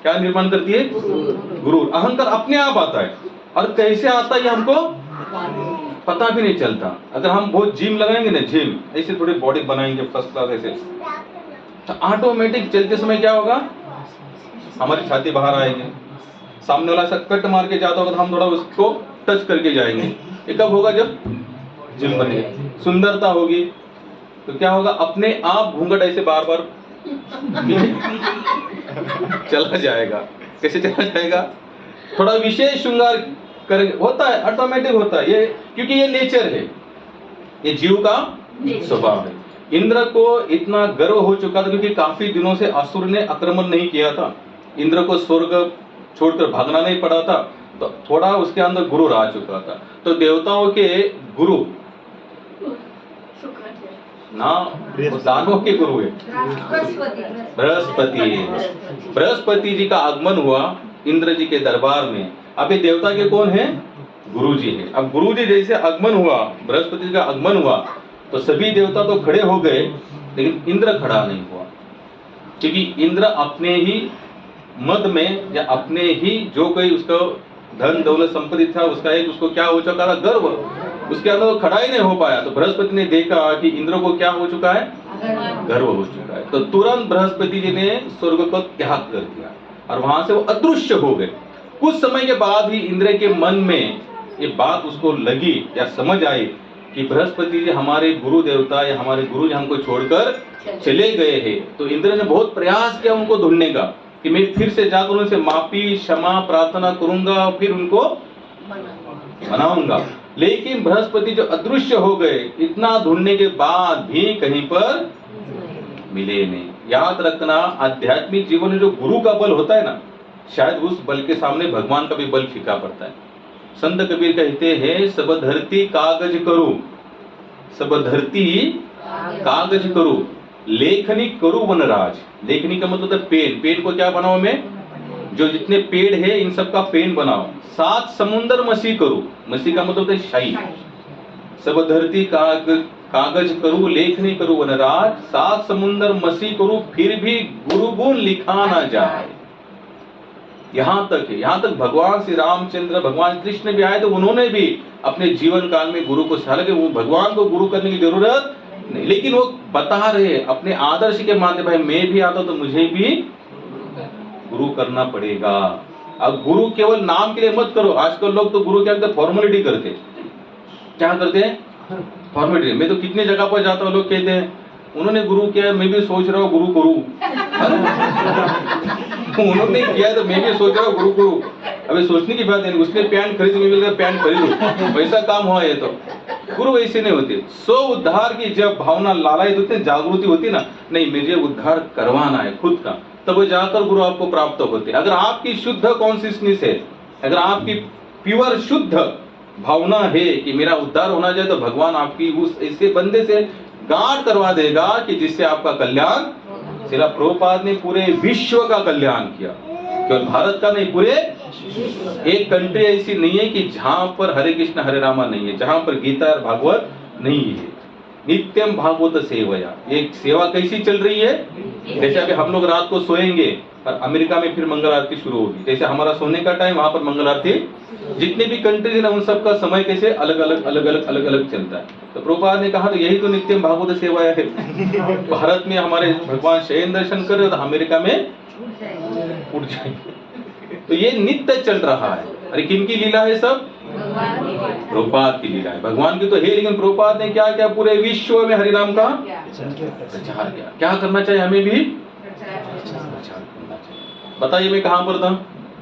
क्या निर्माण करती है? गुरूर। अहंकार अपने आप आता है, और कैसे आता है हमको पता भी नहीं चलता। अगर हम बहुत जिम लगाएंगे ना, जिम ऐसे थोड़ी बॉडी बनाएंगे फर्स्ट क्लास ऐसे, तो ऑटोमेटिक चलते समय क्या होगा, हमारी छाती बाहर आएगी, सामने वाला ऐसा कट मार के जाता होगा तो हम थोड़ा उसको टच करके जाएंगे। ये कब होगा, जब जिम बनेगी, सुंदरता होगी, तो क्या होगा, अपने आप घूंघट ऐसे बार बार चला जाएगा। कैसे चला जाएगा, थोड़ा विशेष श्रृंगार करेंगे, होता है, ऑटोमेटिक होता है ये, क्योंकि ये नेचर है, ये जीव का स्वभाव है। इंद्र को इतना गर्व हो चुका था क्योंकि काफी दिनों से असुर ने आक्रमण नहीं किया था, इंद्र को स्वर्ग छोड़कर भागना नहीं पड़ा था, तो थोड़ा उसके अंदर गुरु आ चुका था। तो देवताओं के गुरु ना दानवों के गुरु है बृहस्पति। बृहस्पति जी का आगमन हुआ इंद्र जी के दरबार में। अब ये देवता के कौन है, गुरु जी है। अब गुरु जी जैसे आगमन हुआ, बृहस्पति जी का आगमन हुआ, तो सभी देवता तो खड़े हो गए, लेकिन इंद्र खड़ा नहीं हुआ, क्योंकि इंद्र अपने ही मद में या अपने ही जो कोई उसका धन दौलत संपत्ति था उसका एक उसको क्या हो चुका था, गर्व, उसके अंदर वो खड़ा ही नहीं हो पाया। तो बृहस्पति ने देखा कि इंद्र को क्या हो चुका है, गर्व हो चुका है, तो तुरंत बृहस्पति जी ने स्वर्ग को त्याग कर दिया और वहां से वो अदृश्य हो गए। कुछ समय के बाद ही इंद्र के मन में ये बात उसको लगी या समझ आई कि बृहस्पति जी हमारे गुरु देवता या हमारे गुरु जी हमको छोड़कर चले गए हैं। तो इंद्र ने बहुत प्रयास किया उनको ढूंढने का, कि मैं फिर से जाकर उनसे माफी क्षमा प्रार्थना करूंगा, फिर उनको मनाऊंगा, लेकिन बृहस्पति जो अदृश्य हो गए, इतना ढूंढने के बाद भी कहीं पर मिले नहीं। याद रखना, आध्यात्मिक जीवन में जो गुरु का बल होता है ना, शायद उस बल के सामने भगवान का भी बल फीका पड़ता है। संत कबीर कहते हैं, सब धरती कागज करूं, सब धरती कागज करूं, लेखनी करूं वनराज। लेखनी का मतलब है पेन, पेन को क्या बनाओ मैं, जो जितने पेड़ है इन सब का पेन बनाओ। सात समुंदर मसी करूं, मसी का मतलब है शाही। सब धरती कागज करूं, लेखनी करूं वनराज, सात समुंदर मसी करूं, फिर भी गुरु गुण लिखा ना जाए। यहाँ तक है, यहाँ तक भगवान श्री रामचंद्र, भगवान कृष्ण भी आए तो उन्होंने भी अपने जीवन काल में गुरु को, हालांकि वो भगवान को गुरु करने की जरूरत नहीं, लेकिन वो बता रहे अपने आदर्श के माध्यम, भाई मैं भी आता तो मुझे भी गुरु करना पड़ेगा। अब गुरु केवल नाम के लिए मत करो। आजकल लोग तो गुरु क्या करते, फॉर्मेलिटी करते, क्या करते हैं, फॉर्मेलिटी। मैं तो कितने जगह पर जाता हूँ, लोग कहते हैं उन्होंने गुरु किया, मैं भी सोच रहा हूँ गुरु करूं। उन्होंने किया तो मैं भी सोच रहा हूँ गुरु करूं। अभी सोचने की बात है, उसने पैंट खरीद, मैं मिलकर पैंट खरीदूं, वैसा काम हुआ ये तो। गुरु वैसे नहीं होते। स्व उद्धार की जब भावना लालायित होती है, जागृति होती ना, नहीं मुझे उद्धार करवाना है खुद का, तब जाकर गुरु आपको प्राप्त होते। अगर आपकी शुद्ध कॉन्सियसनेस है, अगर आपकी प्योर शुद्ध भावना है कि मेरा उद्धार होना चाहिए, तो भगवान आपकी उस ऐसे बंदे से गांठ करवा देगा कि जिससे आपका कल्याण, श्रील प्रभुपाद ने पूरे विश्व का कल्याण किया, केवल भारत का नहीं, पूरे एक कंट्री ऐसी नहीं है कि जहां पर हरे कृष्ण हरे रामा नहीं है, जहां पर गीता और भागवत नहीं है। नित्यम भागवत सेवया, एक सेवा कैसी चल रही है, जैसे अभी हम लोग रात को सोएंगे और अमेरिका में फिर मंगल आरती शुरू होगी, जैसे हमारा सोने का टाइम वहां पर मंगल आरती, जितने भी कंट्रीज है ना उन सब का समय कैसे अलग अलग चलता है। तो प्रभुपाद ने कहा तो यही तो नित्यम भागवत सेवा है। भारत में हमारे भगवान शयन दर्शन कर रहे तो अमेरिका में उठ जाएंगे। तो ये नित्य चल रहा है। अरे किनकी लीला है सब, प्रभुपाद की लीला है। भगवान की तो है, लेकिन प्रभुपाद ने क्या क्या पूरे विश्व में हरिनाम का प्रचार किया। क्या करना चाहिए हमें भी, प्रचार करना चाहिए। बताइए मैं कहां पर था,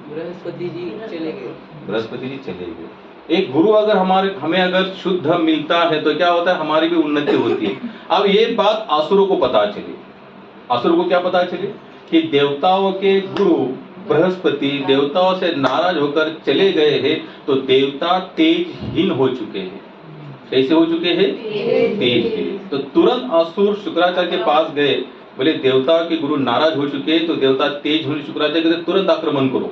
बृहस्पति जी चले गए। बृहस्पति जी चले गए। एक गुरु अगर हमें अगर शुद्ध मिलता है तो क्या होता है, हमारी भी उन्नति होती है। अब ये बात असुरों को पता चली। असुरों को क्या पता चली कि देवताओं के गुरु बृहस्पति देवताओं से नाराज होकर चले गए हैं, तो देवता तेजहीन हो चुके हैं। कैसे हो चुके हैं, तेजहीन। तो तुरंत असुर शुक्राचार्य के पास गए, बोले देवता के गुरु नाराज हो चुके हैं, तो देवता तेज होने, शुक्राचार्य कहते तुरंत आक्रमण करो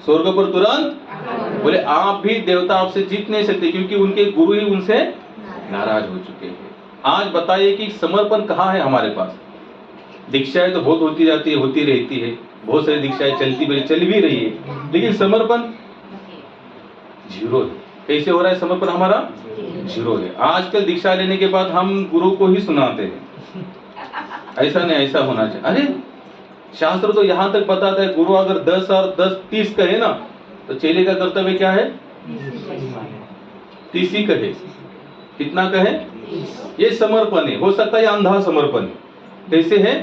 स्वर्ग पर तुरंत। बोले आप भी देवता आपसे जीत नहीं सकते, क्योंकि उनके गुरु ही उनसे नाराज हो चुके हैं। आज बताइए कि समर्पण कहाँ है हमारे पास। दीक्षाएं तो बहुत होती जाती है, होती रहती है, बहुत सारी दीक्षाएं चल भी रही है, लेकिन समर्पण जीरो है। कैसे हो रहा है समर्पण हमारा, जीरो है। आजकल दीक्षा लेने के बाद हम गुरु को ही सुनाते हैं, ऐसा नहीं, ऐसा होना चाहिए। अरे शास्त्र तो यहाँ तक बताता है, गुरु अगर 10 और 10 30 कहे ना, तो चेले का कर्तव्य क्या है? 30 ही कहे। कितना कहे? ये समर्पण है। हो सकता है अंधा समर्पण है। कैसे है?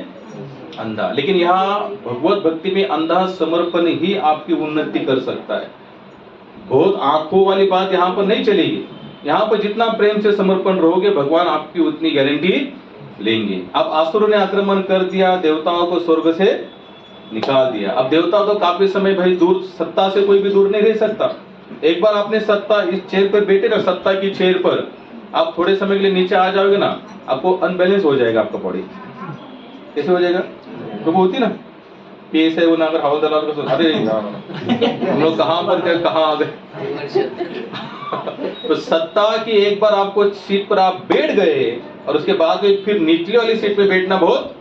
अंधा। लेकिन यहाँ भगवत भक्ति में अंधा समर्पण ही आपकी उन्नति कर सकता है। बहुत आंखों वाली बात यहाँ पर नहीं चलेगी। यहाँ पर जितना प्रेम से समर्पण रहोगे, भगवान आपकी उतनी गारंटी लेंगे। अब असुरों ने आक्रमण कर दिया, देवताओं को स्वर्ग से निकाल दिया। अब देवता तो काफी समय भाई दूर, सत्ता से कोई भी दूर नहीं रह सकता। एक बार आपने सत्ता इस चेयर पर बैठे ना, सत्ता की चेयर पर आप थोड़े समय के लिए नीचे आ जाओगे ना, आपको अनबैलेंस हो जाएगा आपका बॉडी। कैसे हो जाएगा? तो वो होती ना पीएस है वो ना, अगर हवलदार को अरे हम लोग कहाँ पर गए, कहाँ आ गए। तो सत्ता की एक बार आपको सीट पर आप बैठ गए और उसके बाद में फिर निचली वाली सीट पे बैठना बहुत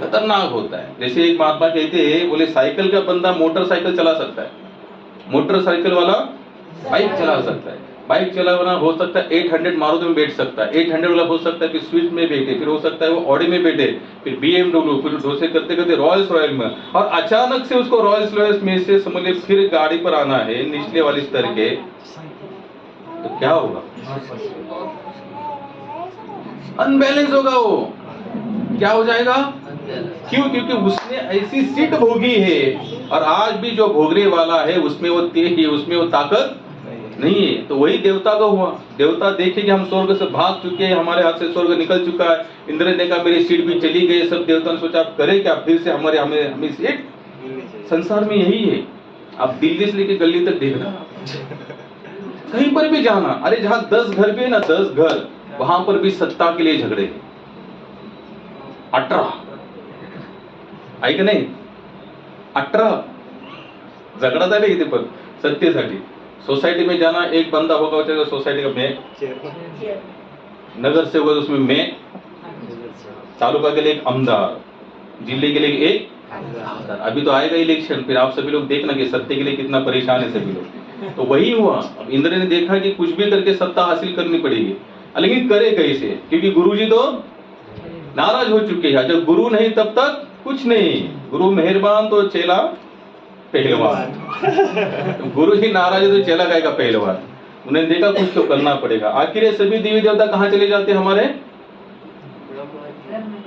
खतरनाक होता है। जैसे एक महात्मा कहते हैं, बोले साइकिल का बंदा मोटरसाइकिल चला सकता है, मोटरसाइकिल वाला बाइक चला सकता है, बाइक चलाना हो सकता है 800 मारुति में बैठ सकता है, 800 वाला हो सकता है फिर स्विफ्ट में बैठे, फिर हो सकता है वो ऑडी में बैठे, फिर BMW, फिर डोसे करते करते रॉयल्स रॉयल में, और अचानक से उसको रॉयल्स रॉयल्स में से समझिए फिर गाड़ी पर आना है निचले वाली स्तर के, तो क्या होगा? अनबैलेंस होगा वो। क्या हो जाएगा? क्यों? क्योंकि उसने ऐसी सीट भोगी है, और आज भी जो भोगने वाला है उसमें वो तेज है, उसमें वो ताकत नहीं है। तो वही देवता का हुआ। देवता देखे कि हम स्वर्ग से भाग चुके हैं, हमारे हाथ से स्वर्ग निकल चुका है, इंद्र ने देखा मेरी सीट भी चली गई, सब देवता ने सोचा आप करें क्या, फिर से हमें सीट। संसार में यही है। आप दिल्ली से लेके गली तक देखना, कहीं पर भी जाना, अरे जहां 10 घर भी है ना, 10 घर, वहां पर भी सत्ता के लिए झगड़े। 18 आहे का नाही? 18 झगड़ा था इथे पण सत्तेसाठी। सोसाइटी में जाना, एक बंदा होगा चाहे सोसाइटी का मैं, नगर से होगा उसमें मैं, तालुका के लिए एक आमदार, जिले के लिए एक आमदार। अभी तो आएगा इलेक्शन, फिर आप सभी लोग देखना कि सत्ते के लिए कितना परेशान है सभी लोग। तो वही हुआ। अब इंद्र ने देखा कि कुछ भी करके सत्ता हासिल करनी पड़ेगी, लेकिन करे कैसे? क्योंकि गुरुजी तो नाराज हो चुके हैं। जब गुरु नहीं तब तक कुछ नहीं। गुरु मेहरबान तो चेला पहलवान। तो गुरु ही नाराज है तो चेला का पहलवान। उन्हें देखा कुछ तो करना पड़ेगा। आखिर ये सभी देवी देवता कहाँ चले जाते हैं हमारे?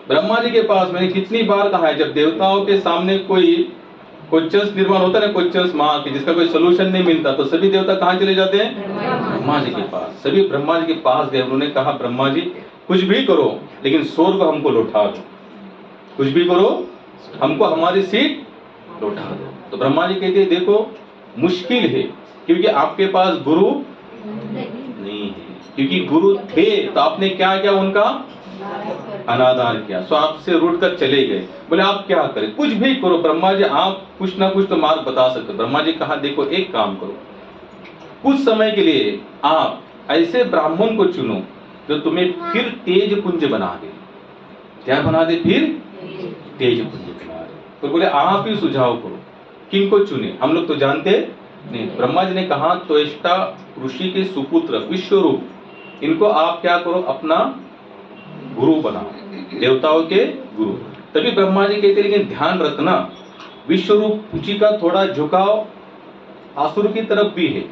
ब्रह्मा जी के पास। मैंने कितनी बार कहा है, जब देवताओं के सामने कोई क्वेश्चंस निर्माण होता है ना, क्वेश्चंस माँ की, जिसका कोई सोल्यूशन नहीं मिलता, तो सभी देवता कहाँ चले जाते हैं? ब्रह्मा जी के पास। सभी ब्रह्मा जी के पास गए। उन्होंने कहा ब्रह्मा जी कुछ भी करो, लेकिन स्वर्ग हमको लौटा दो। कुछ भी करो, हमको हमारी सीट लौटा दो। तो ब्रह्मा जी कहते हैं देखो मुश्किल है, क्योंकि आपके पास गुरु नहीं है। क्योंकि गुरु थे तो आपने क्या किया? उनका अनादर किया, सो आपसे रूठ कर चले गए। बोले आप क्या करें? कुछ भी करो ब्रह्मा जी, आप कुछ ना कुछ तो मार्ग बता सकते। ब्रह्मा जी कहा देखो एक काम करो, कुछ समय के लिए आप ऐसे ब्राह्मण को चुनो जो तुम्हें फिर तेज पुंज बना दे। क्या बना दे? फिर तेज पुंज बना दे। तो बोले आप ही सुझाव करो, किनको चुने? हम लोग तो जानते नहीं। ब्रह्मा जी ने कहा त्वष्टा ऋषि के सुपुत्र विश्वरूप, इनको आप क्या करो? अपना गुरु बनाओ, देवताओं के गुरु। तभी ब्रह्मा जी कहते लेकिन ध्यान रखना, विश्वरूप जी का थोड़ा झुकाव आसुर की तरफ भी है।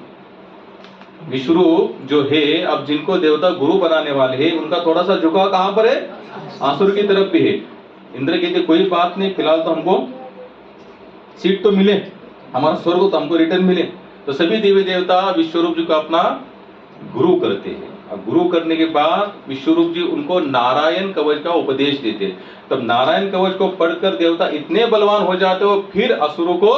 विश्वरूप जो है, अब जिनको देवता गुरु बनाने वाले हैं, उनका थोड़ा सा झुकाव कहां पर है? आसुर की तरफ भी है। इंद्र कहते कोई बात नहीं, फिलहाल तो हमको सीट तो मिले, हमारा स्वर्ग तो हमको रिटर्न मिले। तो सभी देवी देवता विश्वरूप जी को अपना गुरु करते हैं। अब गुरु करने के बाद विश्वरूप जी उनको नारायण कवच का उपदेश देते हैं। तब नारायण कवच को पढ़कर देवता इतने बलवान हो जाते हो, फिर असुरों को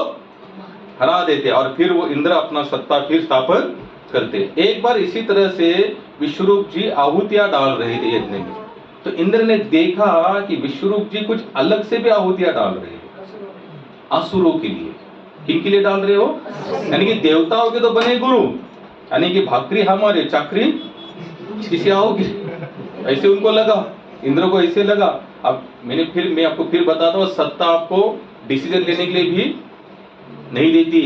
हरा देते, और फिर वो इंद्र अपना सत्ता फिर स्थापन करते। एक बार इसी तरह से विश्वरूप जी आहुतियां डाल रहे थे यज्ञ में, तो इंद्र ने देखा कि विश्वरूप जी कुछ अलग से भी आहुतियां डाल रहे हैं असुरों के लिए। किन के लिए डाल रहे हो? यानी कि देवताओं के तो बने गुरु, यानी कि भाकरी हमारे, चाकरी किसी आओगे। ऐसे उनको लगा, इंद्र को ऐसे लगा। अब मैं आपको फिर बताता हूँ, सत्ता आपको डिसीजन लेने के लिए भी नहीं देती।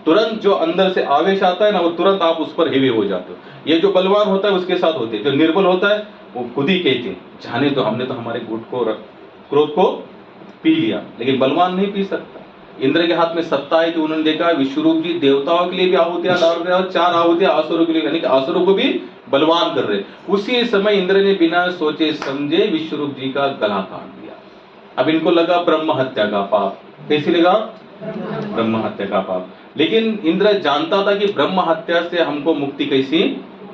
तुरंत जो अंदर से आवेश आता है ना, वो तुरंत आप उस पर हेवी हो जाते हो। ये जो बलवान होता है उसके साथ होते हैं, जो निर्बल होता है वो खुद ही कहते हैं जाने तो, हमने तो हमारे गुट को क्रोध को पी लिया, लेकिन बलवान नहीं पी सकता। इंद्र के हाथ में सत्ता है कि उन्होंने देखा विश्वरूप जी देवताओं के लिए भी आहुतियां डाल रहे हैं और 4 आहुतियां असुरों के लिए, यानी कि असुरों को भी बलवान कर रहे। उसी समय इंद्र ने बिना सोचे समझे विश्वरूप जी का गला काट दिया। अब इनको लगा ब्रह्म हत्या का पाप। कैसे लगा? ब्रह्म हत्या का पाप। लेकिन इंद्र जानता था कि ब्रह्म हत्या से हमको मुक्ति कैसी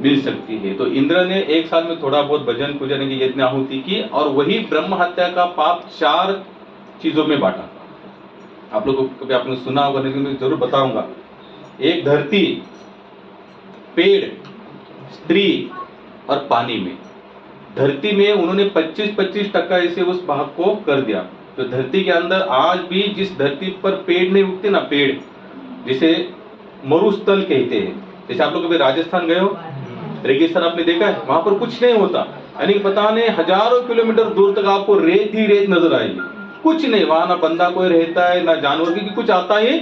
मिल सकती है। तो इंद्र ने एक साल में थोड़ा बहुत भजन पूजन की यज्ञ आहुति की और वही ब्रह्म हत्या का पाप 4 चीजों में बांटा। आप लोगों को कभी आपने सुना होगा, लेकिन मैं जरूर बताऊंगा। एक धरती, पेड़, स्त्री और पानी में। धरती में उन्होंने 25-25% ऐसे उस भाग को कर दिया। तो धरती के अंदर आज भी जिस धरती पर पेड़ नहीं उगते ना, पेड़ जिसे मरुस्थल कहते हैं, जैसे आप लोग कभी राजस्थान गए हो, रेगिस्तान आपने देखा है, वहां पर कुछ नहीं होता, यानी पता नहीं हजारों किलोमीटर दूर तक आपको रेत ही रेत नजर आएगी, कुछ नहीं, वहां ना बंदा कोई रहता है ना जानवर, क्योंकि कुछ आता ही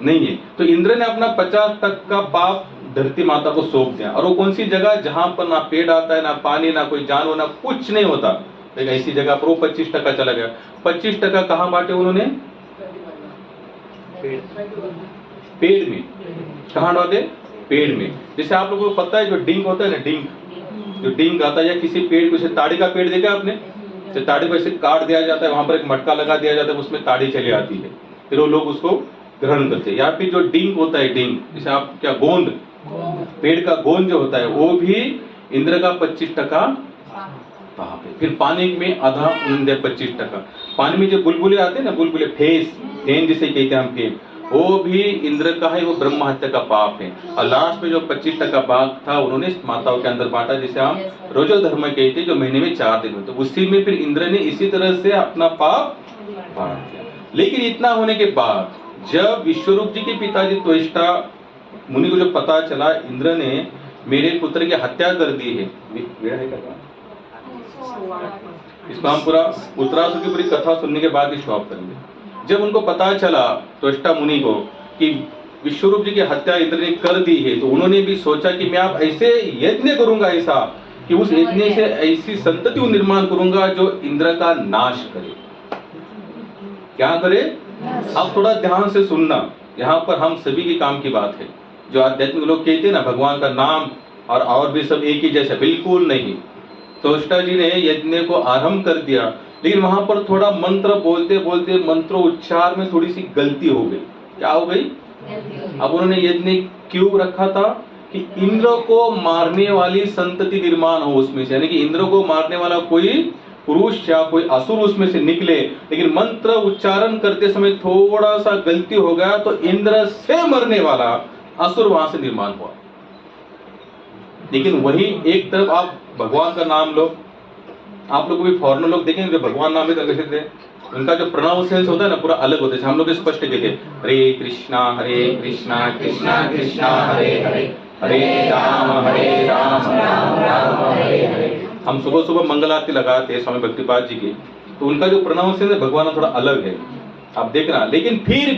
नहीं है। तो इंद्र ने अपना 50% का पाप धरती माता को सौंप दिया। और वो कौन सी जगह? जहां पर ना पेड़ आता है, ना पानी, ना कोई जानवर, ना कुछ नहीं होता, एक ऐसी जगह पर वो 25% चला गया। 25% कहां बांटे उन्होंने? पेड़ में। कहां डाले? पेड़ में। जैसे आप लोगों को पता है जो डिंक होता है ना, डिंक, जो डिंक आता है, या किसी पेड़ को, जैसे ताड़ी का पेड़ देखा आपने, तो ताड़ी को ऐसे काट दिया जाता है, वहां पर एक मटका लगा दिया जाता है, उसमें ताड़ी चली आती है, फिर वो लोग उसको ग्रहण करते हैं। या फिर जो डिंक होता है, डिंक जैसे आप क्या, गोंद, पेड़ का गोंद जो होता है, वो भी इंद्र का 25% पाप है। फिर पानी में आधा 25%। पानी में जो बुलबुले आते हैं ना, बुलबुले, फेन जिसे कहते हैं हम, फेन, वो भी इंद्र का है, वो ब्रह्म हत्या का पाप है। और लास्ट में जो 25% भाग था उन्होंने माताओं के अंदर बांटा, जिसे हम रोजो धर्म कहते हैं, जो महीने में 4 दिन होते, उसी में फिर इंद्र ने इसी तरह से अपना पाप बांट दिया। लेकिन इतना होने के बाद जब विश्वरूप जी के पिताजी त्वष्टा मुनि को जो पता चला इंद्र ने मेरे पुत्र की हत्या कर दी है, इसको हम पूरा उत्तरासुर की पूरी कथा सुनने के बाद ही स्टॉप करेंगे। जब उनको पता चला त्वष्टा मुनि को कि विश्वरूप जी की हत्या इंद्र ने कर दी है, तो उन्होंने भी सोचा कि मैं आप ऐसे यज्ञ करूंगा, ऐसा कि उस यज्ञ से ऐसी संतति निर्माण करूंगा जो इंद्र का नाश करे। क्या करे? आप थोड़ा ध्यान से सुनना, यहाँ पर हम सभी के काम की बात है। जो आध्यात्मिक लोग कहते हैं ना भगवान का नाम और भी सब एक ही जैसा, बिल्कुल नहीं। त्वष्टा जी ने यज्ञ को आरंभ कर दिया, लेकिन वहां पर थोड़ा मंत्र बोलते बोलते मंत्र उच्चार में थोड़ी सी गलती हो गई। क्या हो गई? अब उन्होंने यज्ञ क्यों रखा था कि इंद्र को मारने वाली संतति निर्माण हो उसमें से, यानी कि इंद्र को मारने वाला कोई पुरुष या कोई असुर उसमें से निकले, लेकिन मंत्र उच्चारण करते समय थोड़ा सा गलती हो गया तो इंद्र से मरने वाला असुर वहां से निर्माण हुआ। लेकिन वही एक तरफ आप भगवान का नाम लो, आप लोग भी फॉरेनर लोग देखेंगे जो भगवान नाम है कैसे थे, उनका जो प्रोनाउंसिएशन होता है ना पूरा अलग होता है। हम लोग स्पष्ट कहते हैं हरे कृष्णा कृष्णा कृष्णा हरे हरे, हरे राम राम राम हरे हरे। हम सुबह सुबह मंगल आरती लगाते हैं स्वामी भक्तिपाद जी की, तो उनका जो प्रोनाउंसिएशन है भगवान थोड़ा अलग है, आप देखना। लेकिन फिर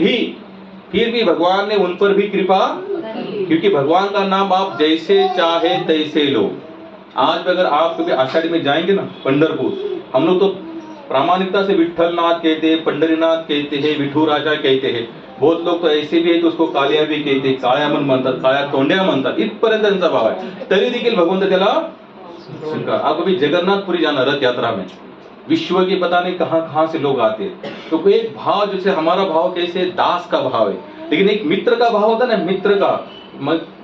भी भगवान ने उन पर भी कृपा, क्योंकि भगवान का नाम आप जैसे चाहे तैसे लो। आज भी अगर आप कभी आषाढ़ी में जाएंगे ना पंढरपुर, हम लोग तो प्रामाणिकता से विठ्ठलनाथ कहते हैं, पंढरीनाथ कहते हैं, विठू राजा कहते हैं। बहुत लोग तो ऐसे भी है कि उसको कालिया भी कहते हैं, काळ्यामन म्हणतात, काळ्या तोंड्या म्हणतात, इथपर्यंत त्यांचा भाव आहे। तरी देखील भगवंत त्याला स्वीकार। आप अभी जगन्नाथपुरी जाना रथ यात्रा में, विश्व के पता नहीं कहां से लोग आते हैं। तो एक भाव जैसे हमारा भाव कैसे दास का भाव है, लेकिन एक मित्र का भाव होता है ना,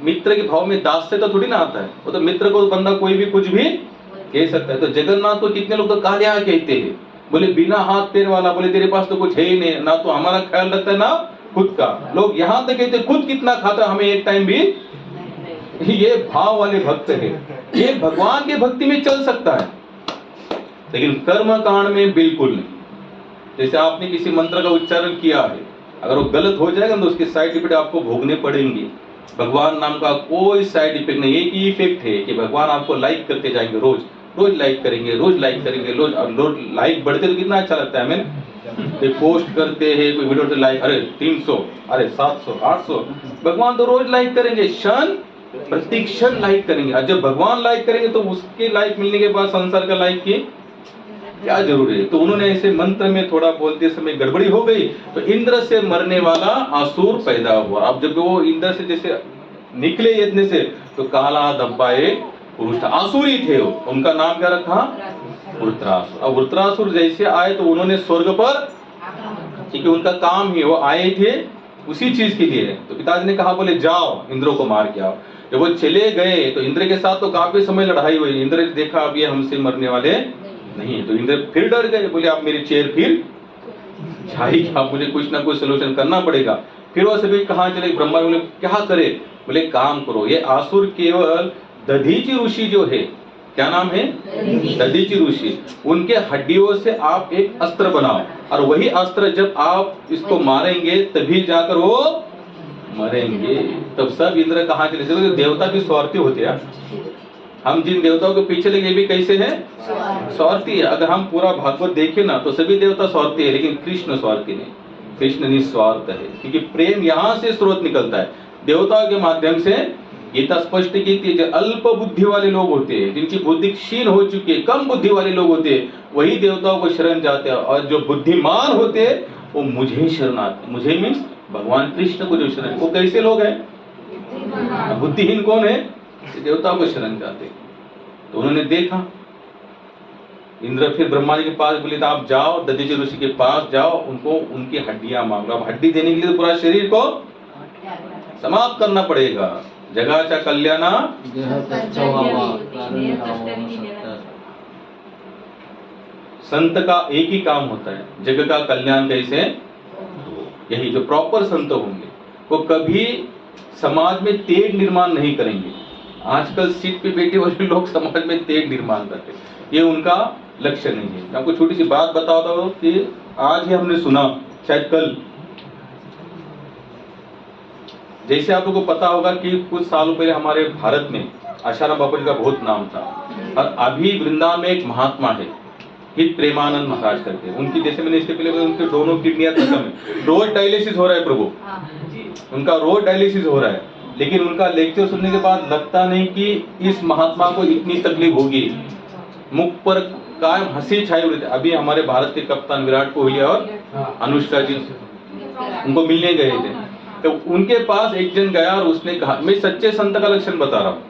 मित्र के भाव में दास से तो थोड़ी ना आता है। वो तो मित्र को बंदा कोई भी कुछ भी कह सकता है। तो जगन्नाथ को कितने लोग तो कालिया कहते हैं, बोले बिना हाथ पैर वाला, बोले तेरे पास तो कुछ है ही नहीं, ना तो हमारा ख्याल रखता है ना खुद का। लोग यहाँ तक कहते खुद कितना खाता हमें एक टाइम भी। ये भाव वाले भक्त है, ये भगवान के भक्ति में चल सकता है, लेकिन कर्म कांड में बिल्कुल नहीं। जैसे आपने किसी मंत्र का उच्चारण किया है, अगर वो गलत हो जाएगा तो उसके साइड इफेक्ट आपको भोगने पड़ेंगे। भगवान नाम का कोई साइड इफेक्ट नहीं, एक ही इफेक्ट है कि भगवान आपको लाइक करते जाएंगे, रोज लाइक करेंगे, रोज लाइक बढ़ते तो कितना अच्छा लगता है हमें। कोई पोस्ट करते हैं, कोई वीडियो लाइक, अरे 300, अरे 700, 800, भगवान तो रोज लाइक करेंगे, क्षण प्रति क्षण लाइक करेंगे। और जब भगवान लाइक करेंगे तो उसके लाइक मिलने के बाद संसार का लाइक की क्या जरूरी है। तो उन्होंने ऐसे मंत्र में थोड़ा बोलते समय गड़बड़ी हो गई, तो इंद्र से मरने वाला असुर पैदा हुआ। अब जब वो इंद्र से जैसे निकले यज्ञ से, तो काला धब्बा एक पुरुष था, आसुरी थे वो, उनका नाम क्या रखा, वृत्रासुर। अब वृत्रासुर जैसे आए तो उन्होंने स्वर्ग पर, क्योंकि उनका काम ही वो आए थे उसी चीज के लिए, तो पिताजी ने कहा बोले जाओ इंद्र को मार के आओ। जब वो चले गए तो इंद्र के साथ तो काफी समय लड़ाई हुई। इंद्र ने देखा अब ये हमसे मरने वाले नहीं है, तो इंद्र फिर डर गए, बोले आप मेरी चेयर फिर जाएगी, आप मुझे कुछ ना कुछ सोल्यूशन करना पड़ेगा। फिर वो सभी कहाँ चले, ब्रह्मा बोले क्या करे, बोले काम करो, ये आसुर केवल दधीचि ऋषि जो है, क्या नाम है, दधीचि ऋषि, उनके हड्डियों से आप एक अस्त्र बनाओ, और वही अस्त्र जब आप इसको मारेंगे तभी जाकर वो मरेंगे। तब सब इंद्र कहाँ चले, तो देवता भी स्वार्थी होते हैं। हम जिन देवताओं के पीछे लगे भी कैसे हैं, स्वार्थी है। अगर हम पूरा भागवत देखें ना तो सभी देवता स्वार्थी है, लेकिन कृष्ण स्वार्थी नहीं, कृष्ण निस्वार्थ है, क्योंकि प्रेम यहाँ से स्रोत निकलता है, देवताओं के माध्यम से। गीता स्पष्ट की थी, जो अल्प बुद्धि वाले लोग होते हैं, जिनकी बुद्धि क्षीण हो चुकी है, कम बुद्धि वाले लोग होते हैं, वही देवताओं को शरण जाते हैं, और जो बुद्धिमान होते हैं वो मुझे शरण आते। मुझे मीन्स भगवान कृष्ण को जो शरण, वो कैसे लोग हैं, बुद्धिहीन कौन है, देवताओं को शरण जाते। तो उन्होंने देखा, इंद्र फिर ब्रह्मा जी के पास बोले तो आप जाओ दधीचि ऋषि के पास जाओ, उनको उनकी हड्डियां मांगो। अब हड्डी देने के लिए तो पूरा शरीर को समाप्त करना पड़ेगा। जगाचा कल्याणा संत का एक ही काम होता है, जग का कल्याण कैसे, यही जो प्रॉपर संत होंगे वो कभी समाज में तेग निर्माण नहीं करेंगे। आजकल सीट पे बैठे हुए लोग समाज में तेग निर्माण करते, ये उनका लक्ष्य नहीं है। मैं आपको छोटी सी बात बताता हूँ कि आज ही हमने सुना, शायद कल, जैसे आप लोगों को पता होगा कि कुछ सालों पहले हमारे भारत में आशाराम बापू जी का बहुत नाम था, और अभी वृंदावन में एक महात्मा है हित प्रेमानंद महाराज करके, उनकी जैसे मैंने इसके पहले उनके दोनों किडनियां खत्म है, रोज डायलिसिस हो रहा है प्रभु, उनका रोज डायलिसिस हो रहा है, लेकिन उनका लेक्चर सुनने के बाद लगता नहीं कि इस महात्मा को इतनी तकलीफ होगी। मुख पर कायम हंसी छाई हुई थी। अभी हमारे भारत के कप्तान विराट कोहली और अनुष्का जी उनको मिलने गए थे, तो उनके पास एक जन गया और उसने कहा, मैं सच्चे संत का लक्षण बता रहा हूँ,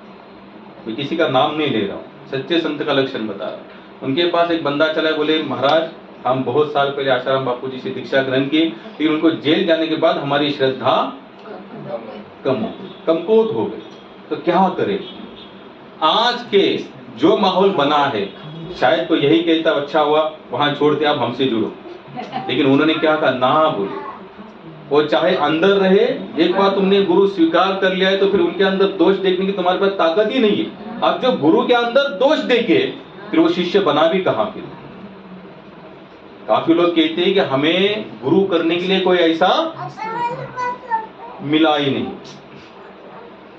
मैं किसी का नाम नहीं ले रहा हूँ, सच्चे संत का लक्षण बता रहा हूँ। उनके पास एक बंदा चला, बोले महाराज हम बहुत साल पहले आशाराम बापू जी से दीक्षा ग्रहण की, लेकिन उनको जेल जाने के बाद हमारी श्रद्धा कमकुवत हो गई, तो क्या करें। आज के जो माहौल बना है, शायद तो यही कहता अच्छा हुआ वहां छोड़ते आप हमसे जुड़ो, लेकिन उन्होंने क्या कहा, ना बोले, वो चाहे अंदर रहे, एक बार तुमने गुरु स्वीकार कर लिया है तो फिर उनके अंदर दोष देखने की तुम्हारे पास ताकत ही नहीं है। अब जो गुरु के अंदर दोष देखे फिर वो शिष्य बना भी कहां। फिर काफी लोग कहते हैं कि हमें गुरु करने के लिए कोई ऐसा मिला ही नहीं।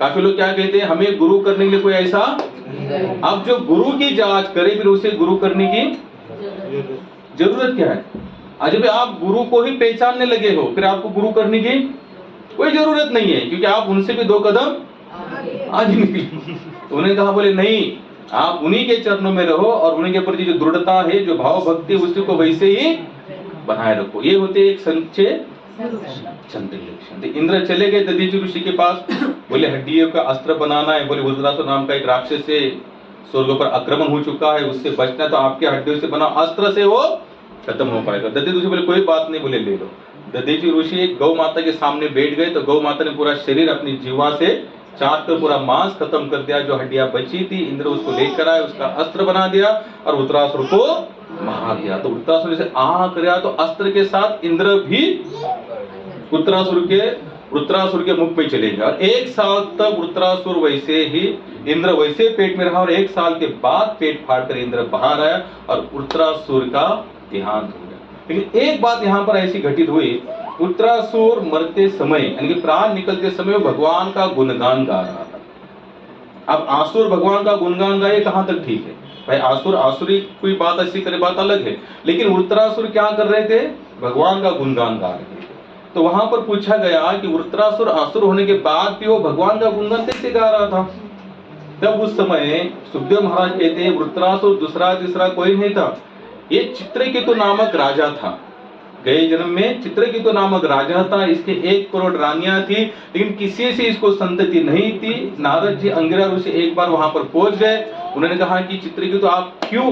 काफी लोग क्या कहते हैं, हमें गुरु करने के लिए कोई ऐसा, अब जो गुरु की जांच करे फिर उसे गुरु करने की जरूरत क्या है। आज भी आप गुरु को ही पहचानने लगे हो, फिर आपको गुरु करने की कोई जरूरत नहीं है, क्योंकि आप उनसे भी 2 कदम आगे निकले। तो उन्होंने कहा, बोले नहीं, आप उन्हीं के चरणों में रहो और उन्हीं के प्रति जो दृढ़ता है, जो भाव भक्ति, उसको वैसे ही बनाए रखो। ये होते एक सच्चे संत लक्षण। तो इंद्र चले गए दधीचि ऋषि के पास, बोले हड्डियों का अस्त्र बनाना है। बोले वज्रासुर नाम का एक राक्षस से स्वर्ग पर आक्रमण हो चुका है, उससे बचना, तो आपके हड्डियों से बना अस्त्र से वो खत्म हो पाएगा। दधीचि ऋषि बोले कोई बात नहीं, बोले ले लो। दधीचि ऋषि गौ माता के सामने बैठ गए, तो गौ माता ने पूरा शरीर अपनी जीवा से चाट कर पूरा मांस खत्म कर दिया, जो हड्डियां बची थी इंद्र उसको लेकर आए, उसका अस्त्र बना दिया और वृत्रासुर को मार दिया। तो वृत्रासुर से आह कर, तो अस्त्र के साथ इंद्र भी वृत्रासुर के मुख में चले गए, और 1 साल तक वृत्रासुर वैसे ही, इंद्र वैसे पेट में रहा, और 1 साल के बाद पेट फाड़ कर इंद्र बाहर आया और वृत्रासुर का देहांत हो गया। लेकिन एक बात यहाँ पर ऐसी घटित हुई, वृत्रासुर मरते समय यानी कि प्राण निकलते समय भगवान का गुणगान गा रहा था। अब आसुर भगवान का गुणगान गाए कहां तक ठीक है भाई, आसुर आसुरी कोई बात ऐसी करे, बात अलग है, लेकिन वृत्रासुर क्या कर रहे थे, भगवान का गुणगान गा रहे थे। तो वहां पर पूछा गया कि वृत्रासुर आसुर होने के बाद भी वो भगवान का गुणगान कैसे गा रहा था। तब उस समय सुखदेव महाराज कहते हैं, वृत्रासुर दूसरा तीसरा कोई नहीं था, ये चित्रकेतु नामक राजा था, गए जन्म में चित्रकेतु नामक राजा था, इसके 1 करोड़ रानियां थी, लेकिन किसी से इसको संतति नहीं थी। नारद जी अंगिरा ऋषि एक बार वहां पर पहुंच गए, उन्होंने कहा कि चित्रकेतु आप क्यों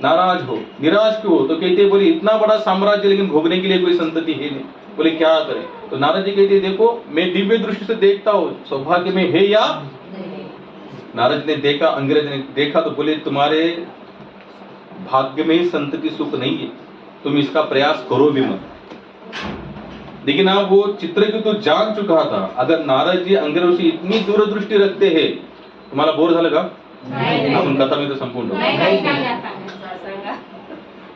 नाराज हो, निराश क्यों हो? तो कहते बोले इतना बड़ा साम्राज्य लेकिन भोगने के लिए कोई संतति है नहीं, बोले क्या करें? तो नारद जी कहते देखो मैं दिव्य दृष्टि से देखता हूँ सौभाग्य में है या नारद ने देखा, अंग्रेज ने देखा तो बोले तुम्हारे भाग्य में ही संतति सुख नहीं है, तुम इसका प्रयास करो भी मत। लेकिन अब वो चित्रकेतु जान चुका था, अगर नारद जी अंग्रेज से इतनी दूरदृष्टि रखते हैं, तुम्हाला बोर झालं का? आपण कथा में तो संपूर्ण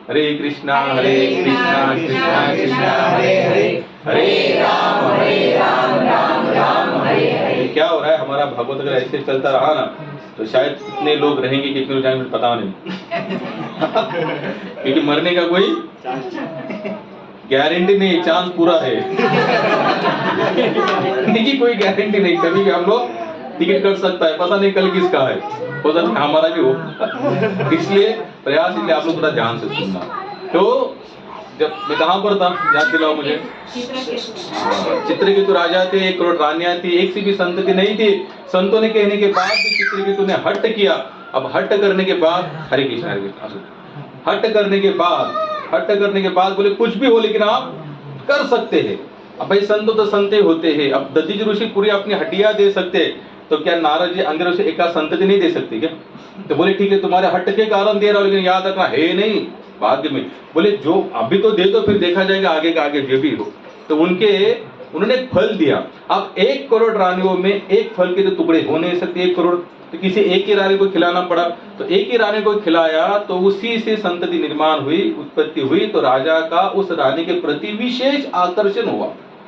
हरे कृष्णा कृष्णा कृष्णा हरे हरे, हरे राम राम हरे हरे। क्या हो रहा है हमारा भागवत अगर ऐसे चलता रहा ना तो शायद कितने लोग रहेंगे कितने लोग जाएंगे पता नहीं क्योंकि मरने का कोई गारंटी नहीं, चांस पूरा है देखिए कोई गारंटी नहीं, कभी भी हम लोग टिकट कर सकता है, पता नहीं कल किसका है, हो सकता है हमारा भी हो। इसलिए प्रयास इसलिए आप लोग थोड़ा ध्यान से सुनना। तो जब मैं कहाँ पर था याद दिलाओ मुझे, चित्रकेतु राजा थे, 1 करोड़ रानियां थी, एक से भी संतति नहीं थी। संतों ने कहने के बाद भी चित्रकेतु ने हट किया। अब हट करने के बाद हरे कृष्ण हट करने के बाद बोले कुछ भी हो लेकिन आप कर सकते हैं। अब भाई संत तो संत होते हैं, अब दधीच ऋषि पूरी अपनी हड्डियां दे सकते, तो क्या नारद जी अंग्रेज से एक संतति नहीं दे सकते क्या? तो बोले ठीक है तुम्हारे हट के कारण दे रहा हूं, लेकिन याद रखना है नहीं भाग्य में। बोले जो अभी तो दे दो फिर देखा जाएगा आगे का आगे जो भी हो। तो उन्होंने फल दिया। अब 1 करोड़ रानियों में एक फल के तो टुकड़े हो नहीं सकते, 1 करोड़ तो किसी एक ही रानी को खिलाना पड़ा, तो एक ही रानी को खिलाया तो उसी से संतति निर्माण हुई, उत्पत्ति हुई। तो राजा का उस रानी के प्रति विशेष आकर्षण हुआ,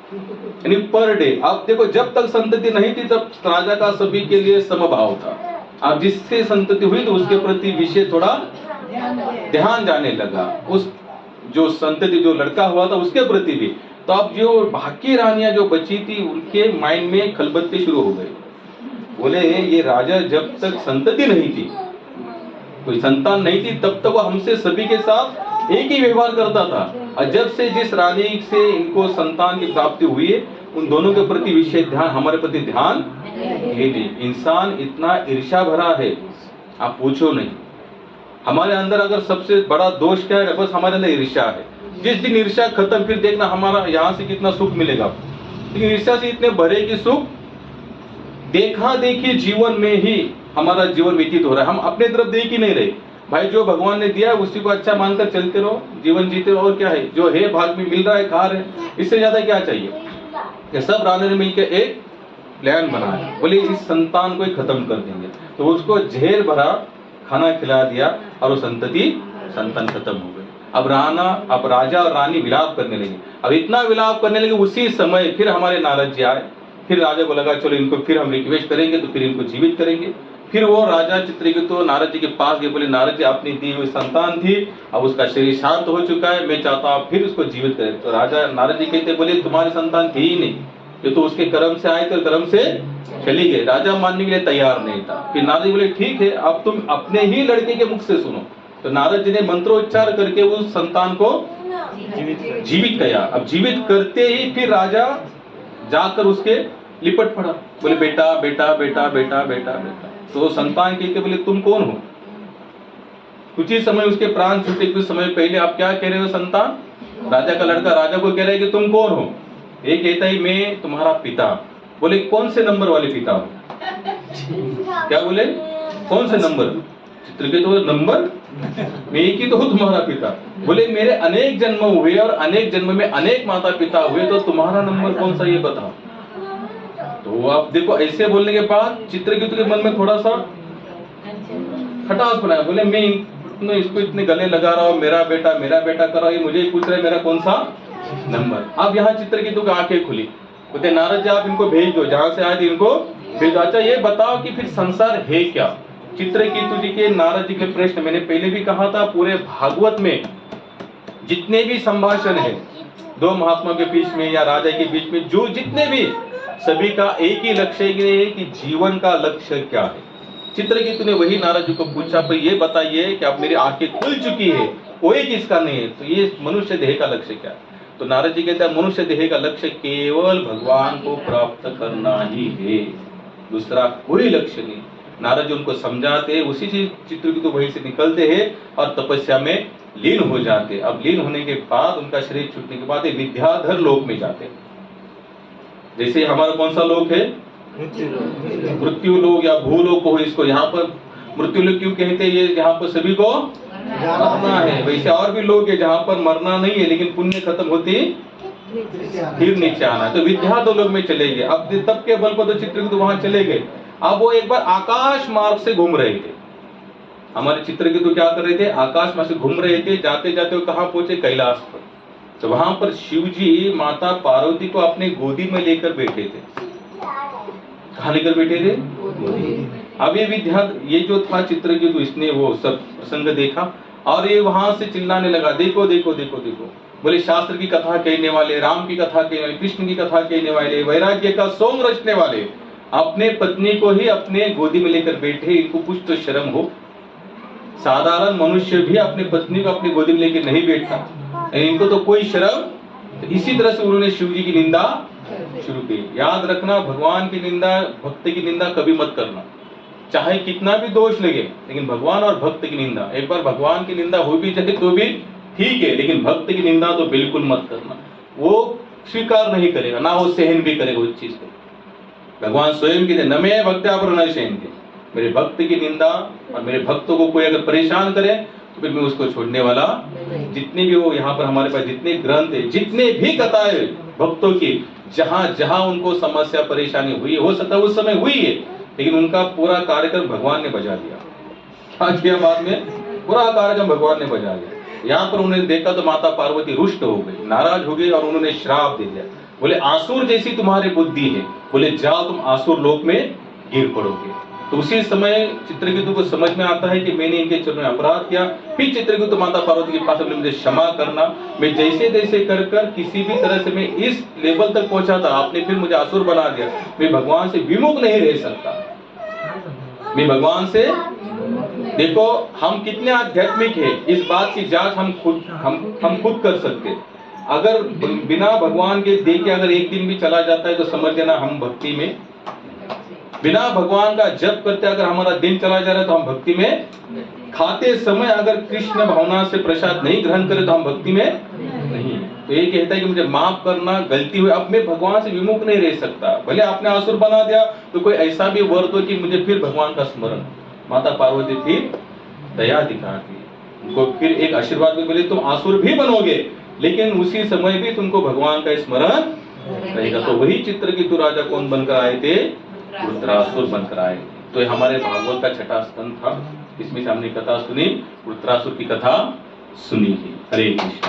यानी पर डे। आप देखो जब तक संतति नहीं थी तब राजा का सभी के लिए समभाव था। अब जिससे संतति हुई तो उसके प्रति विशेष थोड़ा ध्यान जाने लगा, उस जो संतति जो लड़का हुआ था उसके प्रति भी। तो अब जो बाकी रानियां जो बची थी उनके माइंड में खलबत्ती शुरू हो गई। बोले ये राजा जब तक संतति नहीं थी, कोई संतान नहीं थी, तब तक वो हमसे सभी के साथ एक ही व्यवहार करता था, और जब से जिस रानी से इनको संतान की प्राप्ति हुई है उन दोनों के प्रति विशेष ध्यान, हमारे प्रति ध्यान है नहीं। इंसान इतना ईर्ष्या भरा है आप पूछो नहीं। हमारे अंदर अगर सबसे बड़ा दोष क्या है, बस हमारे अंदर ईर्ष्या है। जिस दिन ईर्ष्या खत्म फिर देखना हमारा यहाँ से कितना सुख मिलेगा। लेकिन ईर्ष्या से इतने भरे कि सुख देखा देखी जीवन में ही हमारा जीवन व्यतीत हो रहा है, हम अपने तरफ देख ही नहीं रहे। भाई जो भगवान ने दिया है उसी को अच्छा मानकर चलते रहो, जीवन जीते रहो। और क्या है जो है भाग में मिल रहा है खा रहे, इससे ज्यादा क्या चाहिए? ये सब रानी ने मिलकर एक प्लान बनाया, बोले इस संतान को ही खत्म कर देंगे। तो उसको जहर भरा खाना खिला दिया और वो संतान खत्म हो गई। अब राजा और रानी विलाप करने लगे। अब इतना विलाप करने लगे, उसी समय फिर हमारे नारद जी आए। फिर राजा को लगा चलो इनको फिर हम रिक्वेस्ट करेंगे तो फिर इनको जीवित करेंगे। फिर वो राजा चित्रकेतु नारद जी के पास गए, बोले नारद जी अपनी दी हुई संतान थी, अब उसका शरीर शांत हो चुका है, मैं चाहता हूँ फिर उसको जीवित करें। तो राजा नारद जी कहते बोले तुम्हारी संतान थी ही नहीं, ये तो उसके कर्म से आए तो कर्म से चली गई। राजा मानने के लिए तैयार नहीं था। फिर नारद जी बोले ठीक है अब तुम अपने ही लड़के के मुख से सुनो। तो नारद जी ने मंत्रोच्चार करके उस संतान को जीवित किया। अब जीवित करते ही फिर राजा जाकर उसके लिपट पड़ा, बोले बेटा बेटा बेटा बेटा बेटा बेटा। तो संतान कहते बोले तुम कौन हो? कुछ ही समय उसके प्राण छूटे, कुछ समय पहले आप क्या कह रहे हो संतान? राजा का लड़का राजा को कह रहा है कि तुम कौन हो? ये कहता है मैं तुम्हारा पिता। बोले कौन से नंबर वाले पिता हो? क्या बोले कौन से नंबर? चित्रकेतु तो नंबर मैं एक ही तो हूँ तुम्हारा पिता। बोले मेरे अनेक जन्म हुए और अनेक जन्म में अनेक माता पिता हुए, तो तुम्हारा नंबर कौन सा ये बताओ। तो आप देखो ऐसे बोलने के बाद चित्रकेतु के मन में थोड़ा सा खटास बनाया। बोले मैं इसको इतने गले लगा रहा हूँ, मेरा बेटा कर रहा हूँ, मुझे पूछ रहे मेरा कौन सा नंबर। अब यहाँ चित्रकेतु की आंखें खुली, बोलते नारद जी आप इनको भेज दो, जहां से आए इनको भेज दो। अच्छा ये बताओ कि फिर संसार है क्या? चित्रकेतु जी के नारद जी के प्रश्न, मैंने पहले भी कहा था पूरे भागवत में जितने भी संभाषण है दो महात्मा के बीच में या राजा के बीच में, जो जितने भी सभी का एक ही लक्ष्य है कि जीवन का लक्ष्य क्या है। चित्रकेतु ने वही नारद जी को पूछा, पर ये बताइए कि अब मेरी आंखें खुल चुकी है, कोई किसका नहीं है, तो ये मनुष्य देह का लक्ष्य क्या है? तो नारद जी कहते हैं मनुष्य देह का लक्ष्य केवल भगवान को प्राप्त करना ही है, दूसरा कोई लक्ष्य नहीं। नारद जी उनको समझाते, उसी से चित्रकूट वहीं से निकलते हैं और तपस्या में लीन हो जाते। अब लीन होने के बाद उनका शरीर छूटने के बाद विद्याधर लोक में जाते। जैसे हमारा कौन सा लोक है? मृत्यु लोक या भूलोक हो, इसको यहाँ पर मृत्यु लोक क्यों कहते हैं? ये यहाँ पर सभी को मरना है। वैसे और भी लोग है जहाँ पर मरना नहीं है लेकिन पुण्य खत्म होती फिर नीचे आना। तो विद्याधर लोक में चले गए। अब तब के बल पर तो चित्रकूट वहां चले गए। अब वो एक बार आकाश मार्ग से घूम रहे थे। हमारे चित्रकूट तो क्या कर रहे थे? आकाश मार्ग से घूम रहे थे। जाते जाते वो कहाँ पहुंचे? कैलाश पर। तो वहां पर शिव जी माता पार्वती को अपने गोदी में लेकर बैठे थे। कहाँ लेकर बैठे थे? अब ये जो था चित्रकूट, इसने वो सब प्रसंग देखा और ये वहां से चिल्लाने लगा, देखो देखो देखो देखो, बोले शास्त्र की कथा कहने वाले, राम की कथा कहने वाले, कृष्ण की कथा कहने वाले, वैराग्य का सोंग रचने वाले अपने पत्नी को ही अपने गोदी में लेकर बैठे। इनको कुछ तो शर्म हो। साधारण मनुष्य भी अपनी पत्नी को अपनी गोदी में लेकर नहीं बैठता, इनको तो कोई शर्म। तो इसी तरह से उन्होंने शिव जी की निंदा शुरू की। याद रखना, भगवान की निंदा, भक्त की निंदा कभी मत करना, चाहे कितना भी दोष लगे, लेकिन भगवान और भक्त की निंदा, एक बार भगवान की निंदा हो भी जाए तो भी ठीक है, लेकिन भक्त की निंदा तो बिल्कुल मत करना। वो स्वीकार नहीं करेगा, ना वो सहन भी करेगा उस चीज को। भगवान स्वयं कहते न मैं भक्त्या पर न सहनते, मेरे भक्त की निंदा और मेरे भक्तों को कोई अगर परेशान करे तो फिर मैं उसको छोड़ने वाला। जितने भी वो यहाँ पर हमारे पास जितने ग्रंथ है, जितने भी कथाएं भक्तों की, जहां जहां उनको समस्या परेशानी हुई, हो सकता है उस समय हुई है, लेकिन उनका पूरा कार्यक्रम भगवान ने बजा दिया। क्या किया? बाद में पूरा कार्यक्रम भगवान ने बजा दिया। यहाँ पर उन्होंने देखा तो माता पार्वती रुष्ट हो गई, नाराज हो गई और उन्होंने श्राप दे दिया। बोले आसुर जैसी तुम्हारी बुद्धि है, बोले जाओ तुम आसुर लोक में गिर पड़ोगे। तो उसी समय चित्रकूट को समझ में आता है कि मैंने इनके चरणों में अपराध किया। फिर चित्रकूट माता पार्वती के पास बोले मुझे क्षमा करना, मैं जैसे तैसे कर कर किसी भी तरह से मैं इस लेवल तक पहुंचा था, आपने फिर मुझे आसुर बना दिया, मैं भगवान से विमुख नहीं रह सकता, मैं भगवान से। देखो हम कितने आध्यात्मिक है, इस बात की जांच हम खुद कर सकते। अगर बिना भगवान के देखे अगर एक दिन भी चला जाता है तो समझ लेना हम भक्ति में, बिना भगवान का जप करते अगर हमारा दिन चला जा रहा है तो हम भक्ति में, खाते समय अगर कृष्ण भावना से प्रसाद नहीं ग्रहण करे तो हम भक्ति में नहीं। तो ये कहता है कि मुझे माफ करना, गलती हुई, अब मैं भगवान से विमुख नहीं रह सकता। भले आपने आसुर बना दिया तो कोई ऐसा भी वर दो कि मुझे फिर भगवान का स्मरण। माता पार्वती फिर दया दिखाती, उनको फिर एक आशीर्वाद भी मिले, तुम आसुर भी बनोगे लेकिन उसी समय भी तुमको भगवान का स्मरण रहेगा। तो वही चित्रकूट राजा कौन बनकर आए थे? वृत्रासुर बनकर आए। तो ये हमारे भागवत का छठा स्कंद था, इसमें से हमने कथा सुनी, वृत्रासुर की कथा सुनी ही। हरे कृष्ण।